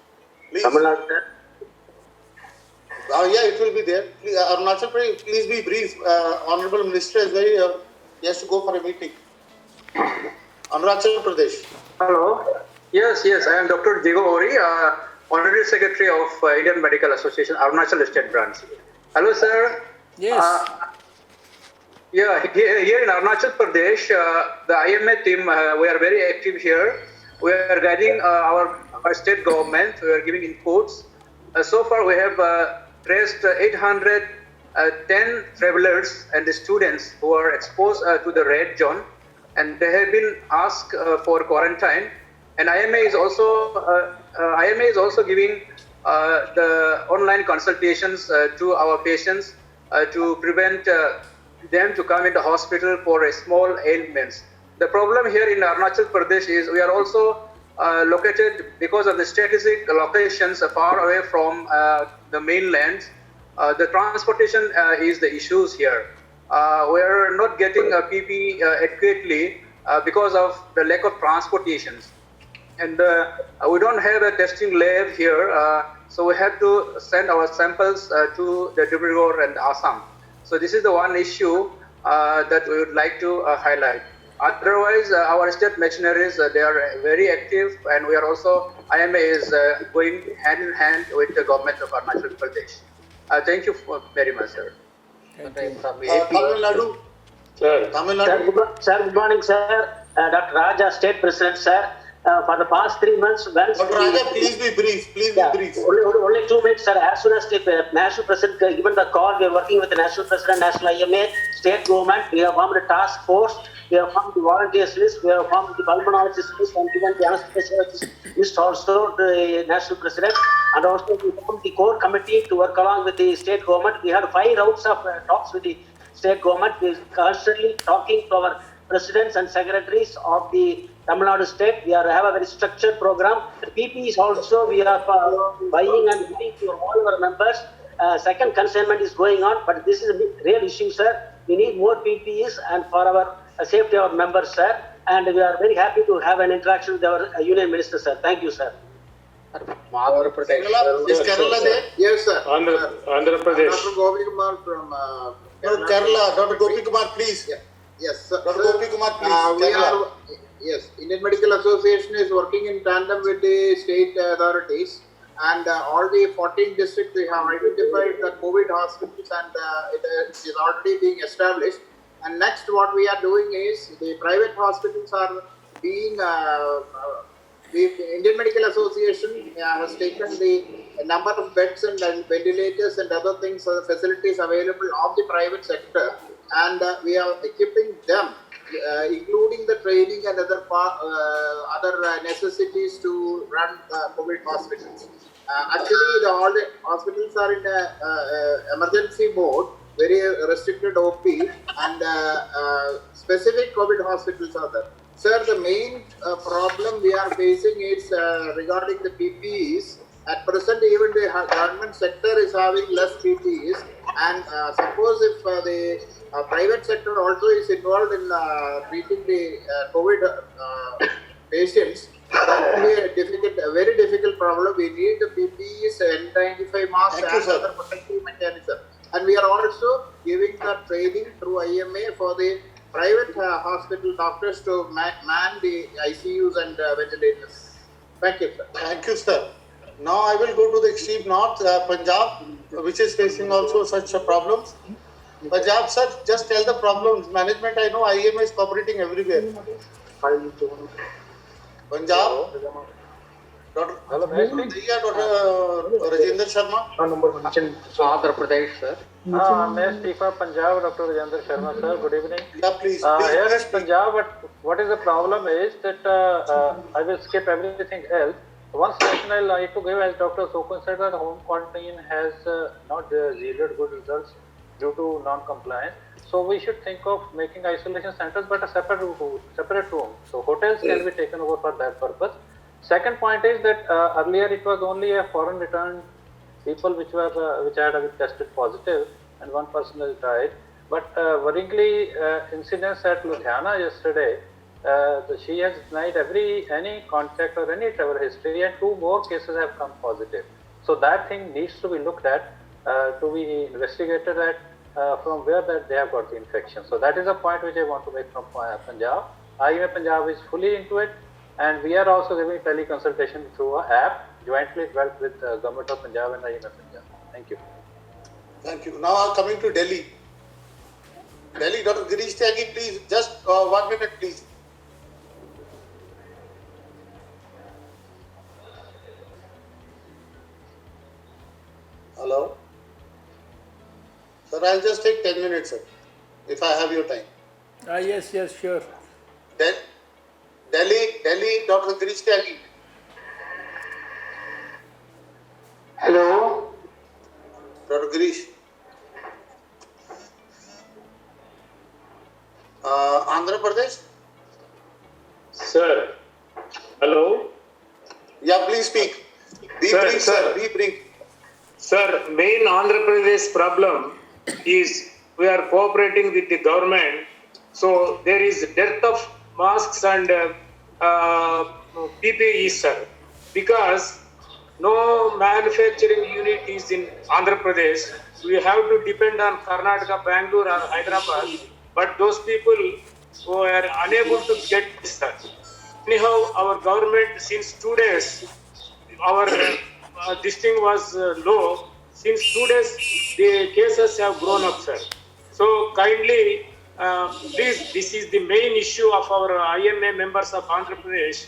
Tamil Nadu, sir. Yeah, it will be there. Please, Arunachal Pradesh, please be brief. Honorable Minister is very, he has to go for a meeting. Arunachal Pradesh. Hello. Yes, I am Dr. Jigo Ori, Honorary Secretary of Indian Medical Association, Arunachal State Branch. Hello, sir. Yes. Here in Arunachal Pradesh, the IMA team, we are very active here. We are guiding our state government. We are giving inputs. So far, we have traced 810 travelers and students who are exposed to the red zone, and they have been asked for quarantine. And IMA is also giving the online consultations to our patients to prevent them to come into hospital for a small ailments. The problem here in Arunachal Pradesh is we are also located, because of the strategic locations far away from the mainland. The transportation is the issues here. We are not getting PPE adequately because of the lack of transportations. And we don't have a testing lab here, so we have to send our samples to the Dibrugarh and Assam. So this is the one issue that we would like to highlight. Otherwise, our state missionaries, they are very active, and we are also, IMA is going hand in hand with the government of Arunachal Pradesh. Thank you very much, sir. Tamil Nadu. Sir. Tamil Nadu. Sir, good morning, sir. Dr. Raja, State President, sir. For the past 3 months, Dr. Raja, please be brief. Please be brief. Only 2 minutes, sir. As soon as the national president given the call, we are working with the national president, national IMA, state government. We have formed a task force. We have formed the volunteers list. We have formed the pulmonologist list, and given the anesthesiologist list also to the national president. And also we formed the core committee to work along with the state government. We had 5 rounds of talks with the state government. We are constantly talking to our presidents and secretaries of the Tamil Nadu state, we have a very structured program. PPEs also we are buying and giving to all our members. Second consignment is going on, but this is a real issue, sir. We need more PPEs and for our safety of our members, sir. And we are very happy to have an interaction with our Union Minister, sir. Thank you, sir. Kerala, is Kerala there? Yes, sir. Andhra Pradesh. Dr. Gopi Kumar from No, Kerala. Dr. Gopi Kumar, please. Yes, sir. Dr. Sir, Gopi Kumar, please. Kerala. Yes, Indian Medical Association is working in tandem with the state authorities, and all the 14 districts they have identified the COVID hospitals, and it is already being established. And next, what we are doing is the private hospitals are being. The Indian Medical Association has taken the number of beds and ventilators and other things, facilities available of the private sector, and we are equipping them, including the training and other necessities to run COVID hospitals. Actually, all the hospitals are in emergency mode, very restricted OP, and specific COVID hospitals are there. Sir, the main problem we are facing is regarding the PPEs. At present, even the government sector is having less PPEs, and suppose if the private sector also is involved in treating the COVID patients, that will be a very difficult problem. We need the PPEs, N95 masks, and other protective mechanism. And we are also giving the training through IMA for the private hospital doctors to man the ICUs and ventilators. Thank you, sir. Thank you, sir. Now I will go to the extreme north, Punjab, which is facing also such problems. Punjab, sir, just tell the problems. Management, I know IMA is cooperating everywhere. Punjab, Dr. Rajendra Sharma. Andhra Pradesh, sir. Mayor Chief of Punjab, Dr. Rajendra Sharma, sir. Good evening. Yeah, please. Here in Punjab, what is the problem is that I will skip everything else. One suggestion I like to give, as Dr. Sokun said, that home quarantine has not yielded good results due to non-compliance. So we should think of making isolation centers, but a separate room. So hotels can be taken over for that purpose. Second point is that earlier it was only a foreign returned people which had tested positive, and one person has died. But worryingly, incidents at Ludhiana yesterday, she has denied any contact or any travel history, and 2 more cases have come positive. So that thing needs to be looked at, to be investigated at from where that they have got the infection. So that is a point which I want to make from Punjab. IMA Punjab is fully into it, and we are also giving teleconsultation through an app jointly developed with Government of Punjab and IMA Punjab. Thank you. Thank you. Now coming to Delhi. Delhi, Dr. Girish Tyagi, please, just 1 minute, please. Hello? Sir, I'll just take 10 minutes, sir, if I have your time. Yes, sure. Delhi, Dr. Girish Tyagi. Hello? Dr. Girish. Andhra Pradesh? Sir. Hello? Yeah, please speak. Be brief, sir. Be brief. Sir, main Andhra Pradesh problem is we are cooperating with the government. So there is dearth of masks and PPE, sir. Because no manufacturing unit is in Andhra Pradesh. We have to depend on Karnataka, Bangalore or Hyderabad. But those people who are unable to get this, sir. Anyhow, our government since 2 days, our this thing was low. Since 2 days, the cases have grown up, sir. So kindly, please, this is the main issue of our IMA members of Andhra Pradesh.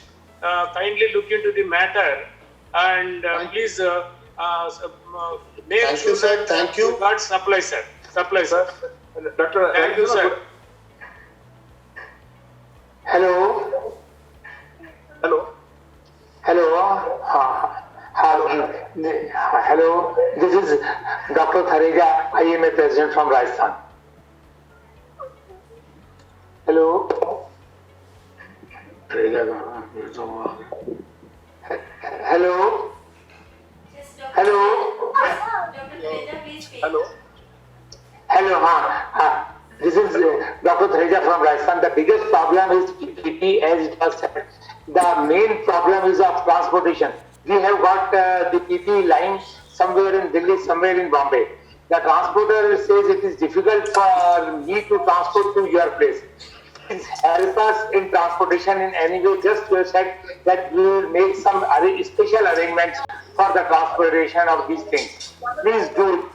Kindly look into the matter and please make Thank you, sir. Thank you. God supply, sir. Supply, sir. Doctor, Thank you, sir. Hello? Hello. Hello? Hello? This is Dr. Thareja, IMA President from Rajasthan. Hello? Hello. Hello. Hello. Hello. This is Dr. Thareja from Rajasthan. The biggest problem is PP, as it was said. The main problem is of transportation. We have got the PP line somewhere in Delhi, somewhere in Bombay. The transporter says it is difficult for me to transport to your place. Please help us in transportation in any way. Just you said that we will make some special arrangements for the transportation of these things. Please do it.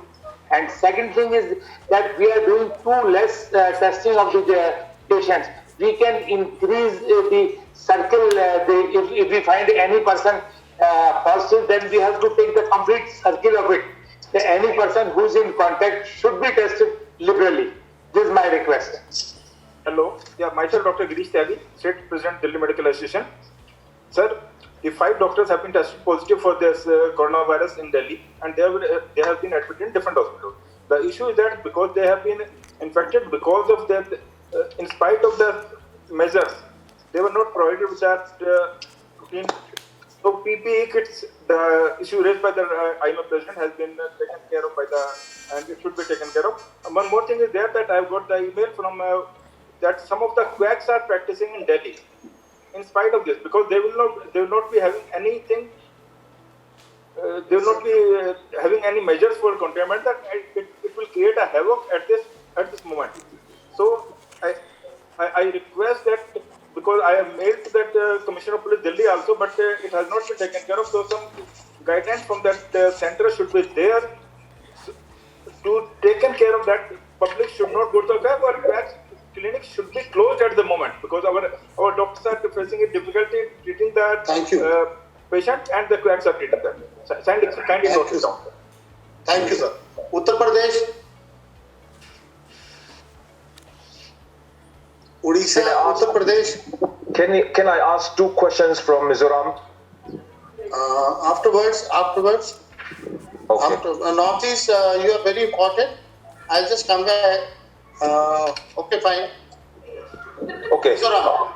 And second thing is that we are doing too less testing of the patients. We can increase the circle. If we find any person positive, then we have to take the complete circle of it. Any person who is in contact should be tested liberally. This is my request. Hello. Yeah, myself, Dr. Girish Tyagi, State President, Delhi Medical Association. Sir, the 5 doctors have been tested positive for this coronavirus in Delhi, and they have been admitted in different hospitals. The issue is that because they have been infected because of that, in spite of the measures, they were not provided with that routine. So PPE kits, the issue raised by the IMA president has been taken care of and it should be taken care of. One more thing is there that I've got the email from that some of the quacks are practicing in Delhi. In spite of this, because they will not be having anything, they will not be having any measures for containment. That it will create a havoc at this moment. So I request that, because I have mailed to that Commissioner of Police Delhi also, but it has not been taken care of. So some guidance from that center should be there to taken care of that. Public should not go to the quack, or quacks clinics should be closed at the moment, because our doctors are facing a difficulty in treating the patient, and the quacks are treating them. Kindly note this down. Thank you, sir. Uttar Pradesh, Odisha, Uttar Pradesh. Can I ask 2 questions from Mizoram? Afterwards. Okay. After Northeast, you are very important. I'll just come back. Okay, fine. Okay. Mizoram.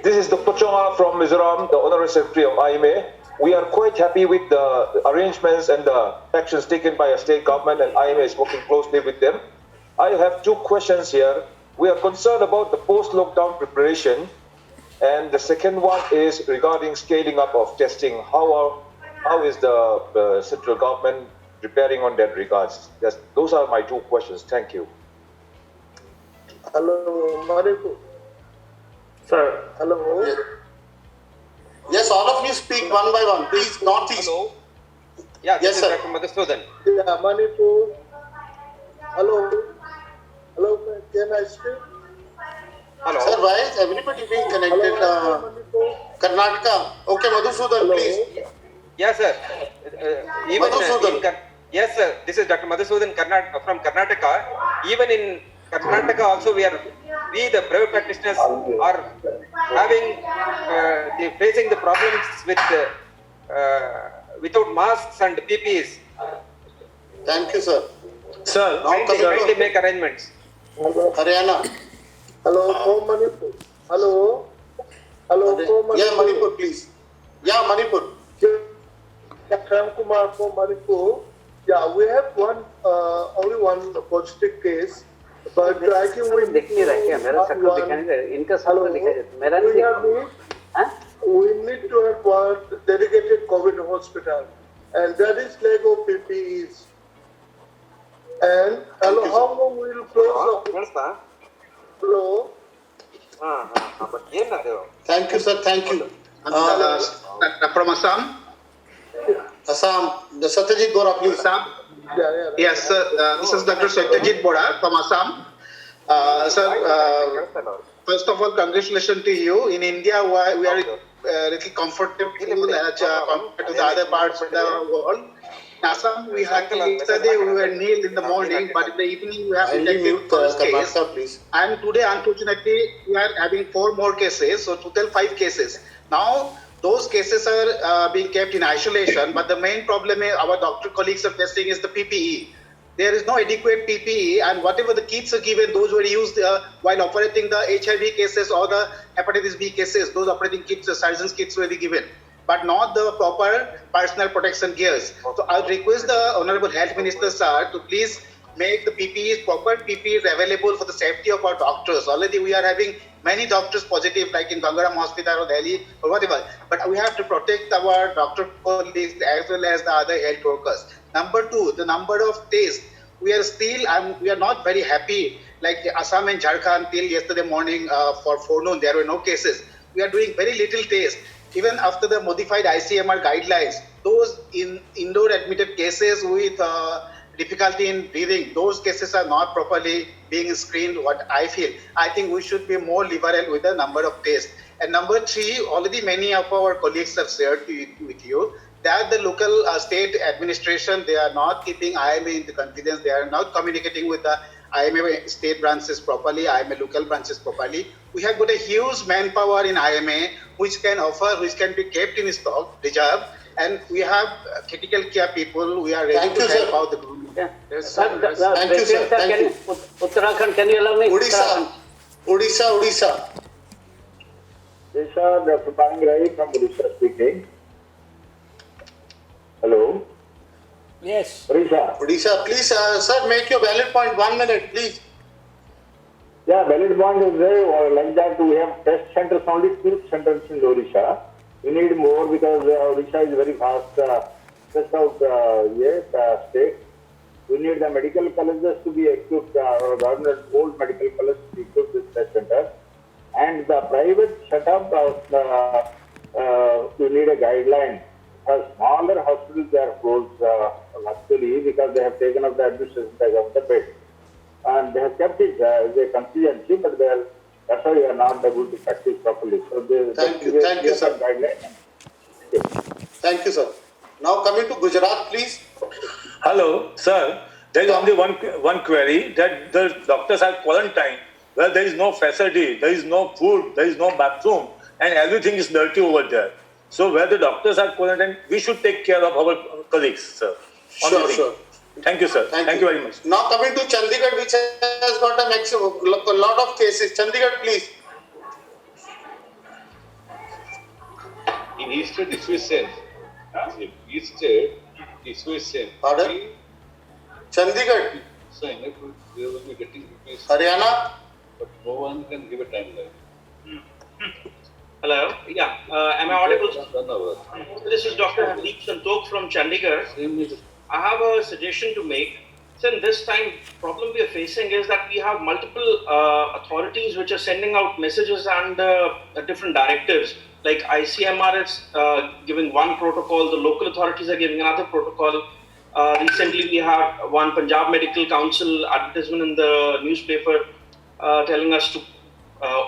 This is Dr. Choma from Mizoram, the Honorary Secretary of IMA. We are quite happy with the arrangements and the actions taken by a state government, and IMA is working closely with them. I have 2 questions here. We are concerned about the post-lockdown preparation, and the second one is regarding scaling up of testing. How is the central government preparing on that regards? Those are my 2 questions. Thank you. Hello, Manipur. Sir. Hello. Yes, all of you speak one by one. Please, Northeast. Hello. Yeah, yes, sir. Dr. Madhusudan. Yeah, Manipur. Hello. Hello, can I speak? Hello. Sir, why is everybody being connected? Karnataka. Okay, Madhusudan, please. Yes, sir. Yes, sir. This is Dr. Madhusudan from Karnataka. Even in Karnataka also, the private practitioners are facing the problems with without masks and PPEs. Thank you, sir. Sir, kindly make arrangements. Haryana. Hello, from Manipur. Hello. Hello, from Manipur. Yeah, Manipur, please. Yeah, Manipur. Ram Kumar from Manipur. Yeah, we have only one positive case. But I think we need to have one dedicated COVID hospital, and that is lack of PPEs. And hello, how long will you close the hello? Thank you, sir. Thank you. From Assam. Assam. The Satyajit Bora, please. Assam. Yes, sir. This is Dr. Satyajit Bora from Assam. Sir, first of all, congratulations to you. In India, we are little comfortable compared to the other parts of the world. In Assam, yesterday we were nil in the morning, but in the evening we have detected first case. And today, unfortunately, we are having 4 more cases, so total 5 cases. Now, those cases are being kept in isolation, but the main problem our doctor colleagues are facing is the PPE. there is no adequate PPE, and whatever the kits are given, those were used while operating the HIV cases or the hepatitis B cases. Those operating kits, the surgeon's kits were given, but not the proper personal protection gears. So I would request the Honorable Health Minister, sir, to please make the PPEs, proper PPEs available for the safety of our doctors. Already we are having many doctors positive, like in Gangaram Hospital or Delhi or whatever. But we have to protect our doctor colleagues as well as the other health workers. Number two, the number of tests. We are not very happy. Like Assam and Jharkhand till yesterday morning for forenoon, there were no cases. We are doing very little tests. Even after the modified ICMR guidelines, those indoor admitted cases with difficulty in breathing, those cases are not properly being screened, what I feel. I think we should be more liberal with the number of tests. And number three, already many of our colleagues have shared with you that the local state administration, they are not keeping IMA in the confidence, they are not communicating with the IMA state branches properly, IMA local branches properly. We have got a huge manpower in IMA which can be kept in stock, reserve, and we have critical care people. We are ready to help out the government. Yeah. Yes, sir. Thank you, sir. Thank you. Uttarakhand, can you allow me? Odisha. Odisha, Dr. Pangrai from Odisha speaking. Hello. Yes. Odisha, please, sir, make your valid point. 1 minute, please. Yeah, valid point is there. Like that, we have test centers, only 2 centers in Odisha. We need more because Odisha is very fast, stressed out state. We need the medical colleges to be equipped, or government old medical colleges to be equipped with test centers. And the private setup, we need a guideline. Smaller hospitals, they are closed actually because they have taken up the administration of the bed. And they have kept it as a contingency, but that's why we are not able to practice properly. So Thank you, sir. Thank you, sir. Now coming to Gujarat, please. Hello, sir. There is only one query that the doctors are quarantined. Well, there is no facility, there is no food, there is no bathroom, and everything is dirty over there. So where the doctors are quarantined, we should take care of our colleagues, sir. Sure. Thank you, sir. Thank you very much. Now coming to Chandigarh, which has got a lot of cases. Chandigarh, please. In each state, this was same. Each state, this was same. Pardon? Chandigarh. So, they will be getting replaced. Haryana. But no one can give a timeline. Hello. Yeah. Am I audible? This is Dr. Hardeep Santokh from Chandigarh. I have a suggestion to make. So in this time, problem we are facing is that we have multiple authorities which are sending out messages and different directives. Like ICMR is giving one protocol, the local authorities are giving another protocol. Recently, we had one Punjab Medical Council advertisement in the newspaper telling us to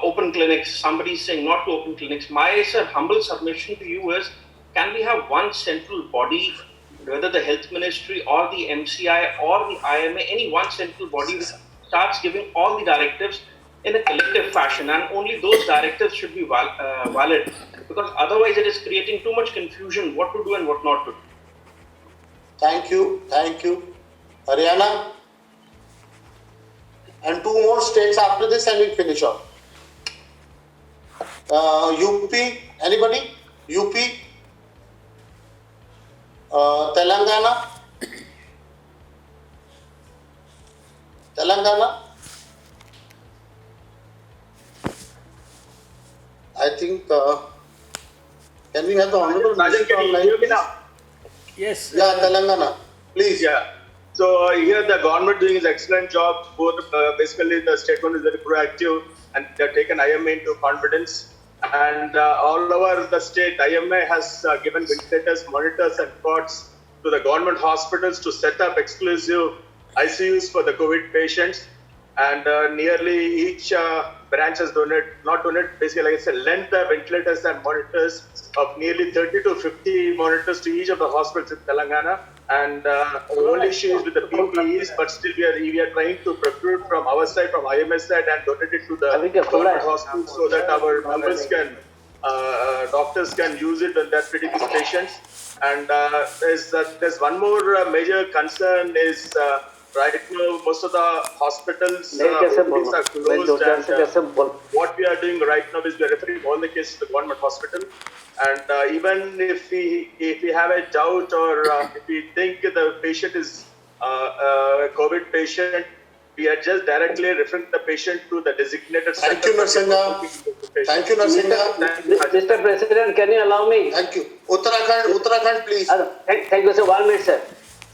open clinics. Somebody is saying not to open clinics. My humble submission to you is, can we have one central body, whether the health ministry or the MCI or the IMA, any one central body which starts giving all the directives in a collective fashion, and only those directives should be valid, because otherwise it is creating too much confusion what to do and what not to do. Thank you. Haryana. And 2 more states after this and we'll finish off. UP, anybody? UP? Telangana? I think, can we have the Honorable Minister can you online? hear me now? Yes. Yeah, Telangana. Please. Yeah. So here the government doing an excellent job. Both basically the state government is very proactive and they have taken IMA into confidence. And all over the state, IMA has given ventilators, monitors and cots to the government hospitals to set up exclusive ICUs for the COVID patients. And nearly each branch has basically like I said, lent the ventilators and monitors of nearly 30 to 50 monitors to each of the hospitals in Telangana. And the only issue is with the PPEs, but still we are trying to procure from our side, from IMS side, and donate it to the government hospitals so that our doctors can use it when they're treating these patients. And there's one more major concern is right now most of the hospitals OPDs are closed, and what we are doing right now is we are referring all the cases to the government hospital. And even if we have a doubt or if we think the patient is a COVID patient, we are just directly referring the patient to the designated center. Thank you, Narsingha. Thank you, Narsingha. Mr. President, can you allow me? Thank you. Uttarakhand, please. Thank you, sir. 1 minute, sir.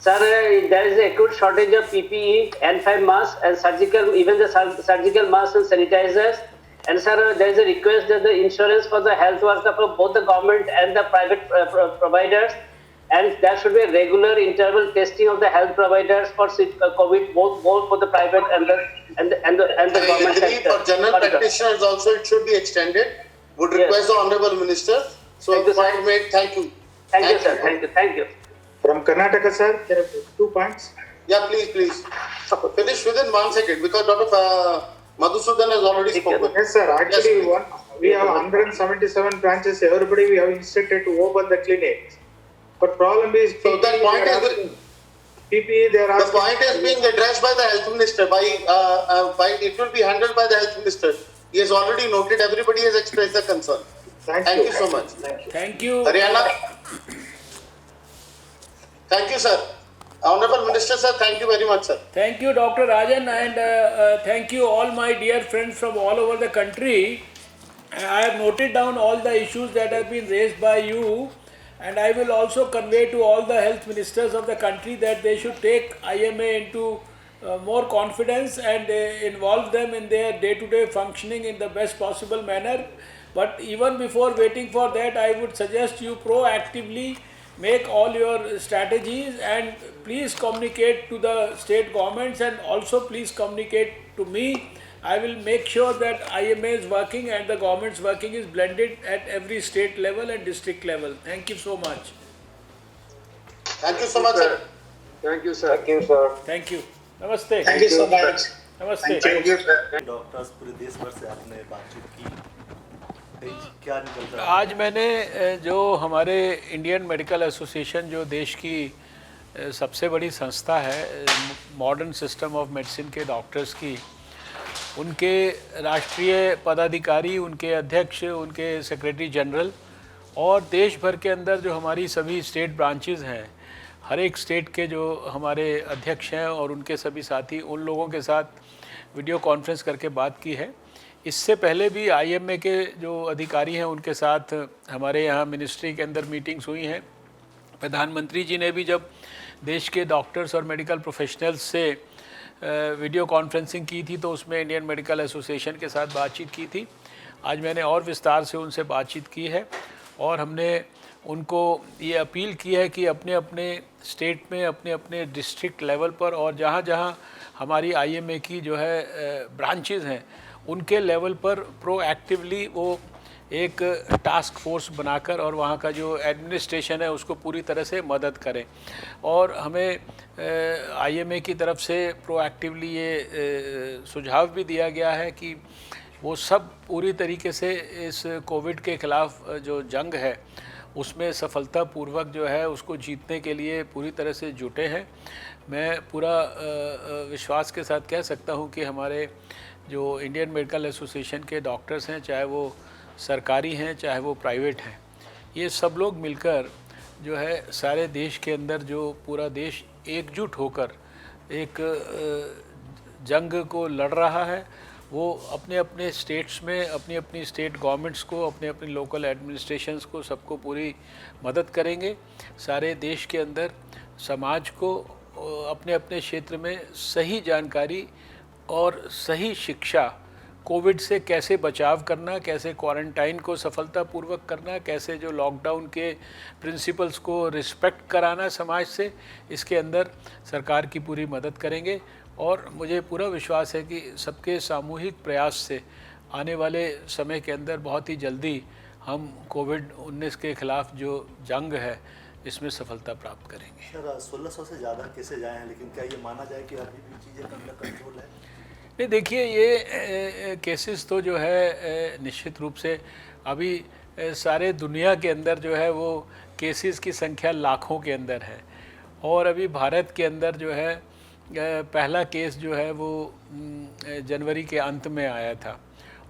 Sir, there is a acute shortage of PPE, N5 masks, and even the surgical masks and sanitizers. And sir, there is a request that the insurance for the health worker for both the government and the private providers, and there should be a regular interval testing of the health providers for COVID, both for the private and the government sector. For general practitioners also, it should be extended. Would request the Honorable Minister. So, point made. Thank you. Thank you, sir. Thank you. From Karnataka, sir, there are 2 points. Yeah, please. Finish within 1 second because Dr. Madhusudan has already spoken. Yes, sir. Actually, we have 177 branches. Everybody we have instructed to open the clinics. But problem is, so that point is PPE. The point is being addressed by the health minister. It will be handled by the health minister. He has already noted. Everybody has expressed the concern. Thank you so much. Thank you. Haryana. Thank you, sir. Honorable Minister, sir, thank you very much, sir. Thank you, Dr. Rajan, and thank you all my dear friends from all over the country. I have noted down all the issues that have been raised by you, and I will also convey to all the health ministers of the country that they should take IMA into more confidence and involve them in their day-to-day functioning in the best possible manner. But even before waiting for that, I would suggest you proactively make all your strategies and please communicate to the state governments and also please communicate to me. I will make sure that IMA is working and the government's working is blended at every state level and district level. Thank you so much. Thank you so much, sir. Thank you, sir. Thank you, sir. Thank you. Namaste. Thank you so much. Namaste. Thank you, sir. Doctors पूरे देश भर से आपने बातचीत की, क्या निकल रहा है? आज मैंने जो हमारे इंडियन मेडिकल एसोसिएशन जो देश की सबसे बड़ी संस्था है मॉडर्न सिस्टम ऑफ मेडिसिन के डॉक्टर्स की, उनके राष्ट्रीय पदाधिकारी, उनके अध्यक्ष, उनके सेक्रेटरी जनरल और देश भर के अंदर जो हमारी सभी स्टेट ब्रांचेस हैं, हर एक स्टेट के जो हमारे अध्यक्ष हैं और उनके सभी साथी, उन लोगों के साथ वीडियो कॉन्फ्रेंस करके बात की है। इससे पहले भी IMA के जो अधिकारी हैं उनके साथ हमारे यहाँ मिनिस्ट्री के अंदर मीटिंग्स हुई हैं। प्रधानमंत्री जी ने भी जब देश के डॉक्टर्स और मेडिकल प्रोफेशनल्स से वीडियो कॉन्फ्रेंसिंग की थी तो उसमें इंडियन मेडिकल एसोसिएशन के साथ बातचीत की थी। आज मैंने और विस्तार से उनसे बातचीत की है और हमने उनको ये अपील की है कि अपने अपने स्टेट में, अपने अपने डिस्ट्रिक्ट लेवल पर और जहाँ जहाँ हमारी IMA की जो है ब्रांचेज़ हैं उनके लेवल पर प्रोएक्टिवली वो एक टास्क फोर्स बनाकर और वहाँ का जो एडमिनिस्ट्रेशन है उसको पूरी तरह से मदद करें। और हमें IMA की तरफ से प्रोएक्टिवली ये सुझाव भी दिया गया है कि वो सब पूरी तरीके से इस कोविड के ख़िलाफ़ जो जंग है उसमें सफलतापूर्वक जो है उसको जीतने के लिए पूरी तरह से जुटे हैं। मैं पूरा विश्वास के साथ कह सकता हूँ कि हमारे जो इंडियन मेडिकल एसोसिएशन के डॉक्टर्स हैं, चाहे वो सरकारी हैं चाहे वो प्राइवेट हैं, ये सब लोग मिलकर जो है सारे देश के अंदर जो पूरा देश एकजुट होकर एक जंग को लड़ रहा है, वो अपने अपने स्टेट्स में अपनी अपनी स्टेट गवर्नमेंट्स को, अपने अपने लोकल एडमिनिस्ट्रेशंस को, सबको पूरी मदद करेंगे। सारे देश के अंदर समाज को अपने अपने क्षेत्र में सही जानकारी और सही शिक्षा, कोविड से कैसे बचाव करना, कैसे क्वारंटाइन को सफलतापूर्वक करना, कैसे जो लॉकडाउन के प्रिंसिपल्स को रिस्पेक्ट कराना समाज से, इसके अंदर सरकार की पूरी मदद करेंगे। और मुझे पूरा विश्वास है कि सबके सामूहिक प्रयास से आने वाले समय के अंदर बहुत ही जल्दी हम कोविड-19 के ख़िलाफ़ जो जंग है इसमें सफलता प्राप्त करेंगे। सर 1600 से ज़्यादा केसेज आए हैं, लेकिन क्या ये माना जाए कि अभी भी चीज़ें अंडर कंट्रोल है? नहीं, देखिए ये केसेस तो जो है निश्चित रूप से अभी सारे दुनिया के अंदर जो है वो केसेस की संख्या लाखों के अंदर है और अभी भारत के अंदर जो है पहला केस जो है वो जनवरी के अंत में आया था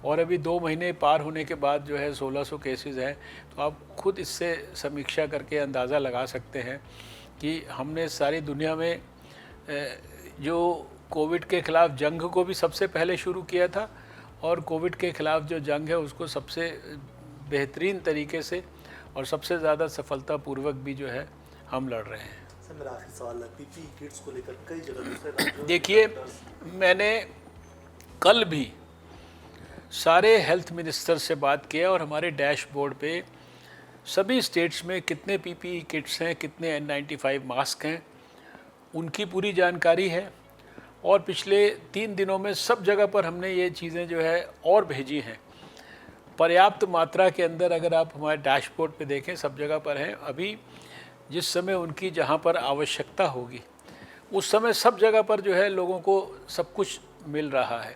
और अभी 2 महीने पार होने के बाद जो है 1600 केसेस हैं। तो आप खुद इससे समीक्षा करके अंदाज़ा लगा सकते हैं कि हमने सारी दुनिया में जो कोविड के ख़िलाफ़ जंग को भी सबसे पहले शुरू किया था और कोविड के ख़िलाफ़ जो जंग है उसको सबसे बेहतरीन तरीके से और सबसे ज़्यादा सफलतापूर्वक भी जो है हम लड़ रहे हैं। सर मेरा आखिरी सवाल है, पीपीई किट्स को लेकर कई जगह दूसरे देखिए, मैंने कल भी सारे हेल्थ मिनिस्टर से बात किया और हमारे डैशबोर्ड पे सभी स्टेट्स में कितने पीपीई किट्स हैं, कितने N95 मास्क हैं, उनकी पूरी जानकारी है। और पिछले 3 दिनों में सब जगह पर हमने ये चीज़ें जो है और भेजी हैं पर्याप्त मात्रा के अंदर। अगर आप हमारे डैशबोर्ड पे देखें सब जगह पर हैं। अभी जिस समय उनकी जहाँ पर आवश्यकता होगी उस समय सब जगह पर जो है लोगों को सब कुछ मिल रहा है।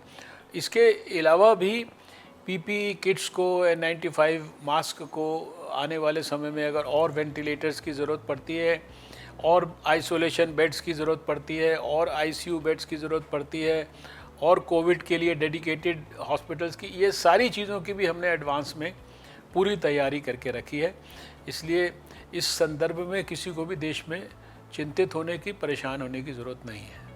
इसके अलावा भी पीपीई किट्स को, N95 मास्क को आने वाले समय में अगर और वेंटिलेटर्स की ज़रूरत पड़ती है और आइसोलेशन बेड्स की ज़रूरत पड़ती है और आईसीयू बेड्स की ज़रूरत पड़ती है और कोविड के लिए डेडिकेटेड हॉस्पिटल्स की, ये सारी चीज़ों की भी हमने एडवांस में पूरी तैयारी करके रखी है। इसलिए इस संदर्भ में किसी को भी देश में चिंतित होने की, परेशान होने की ज़रूरत नहीं है।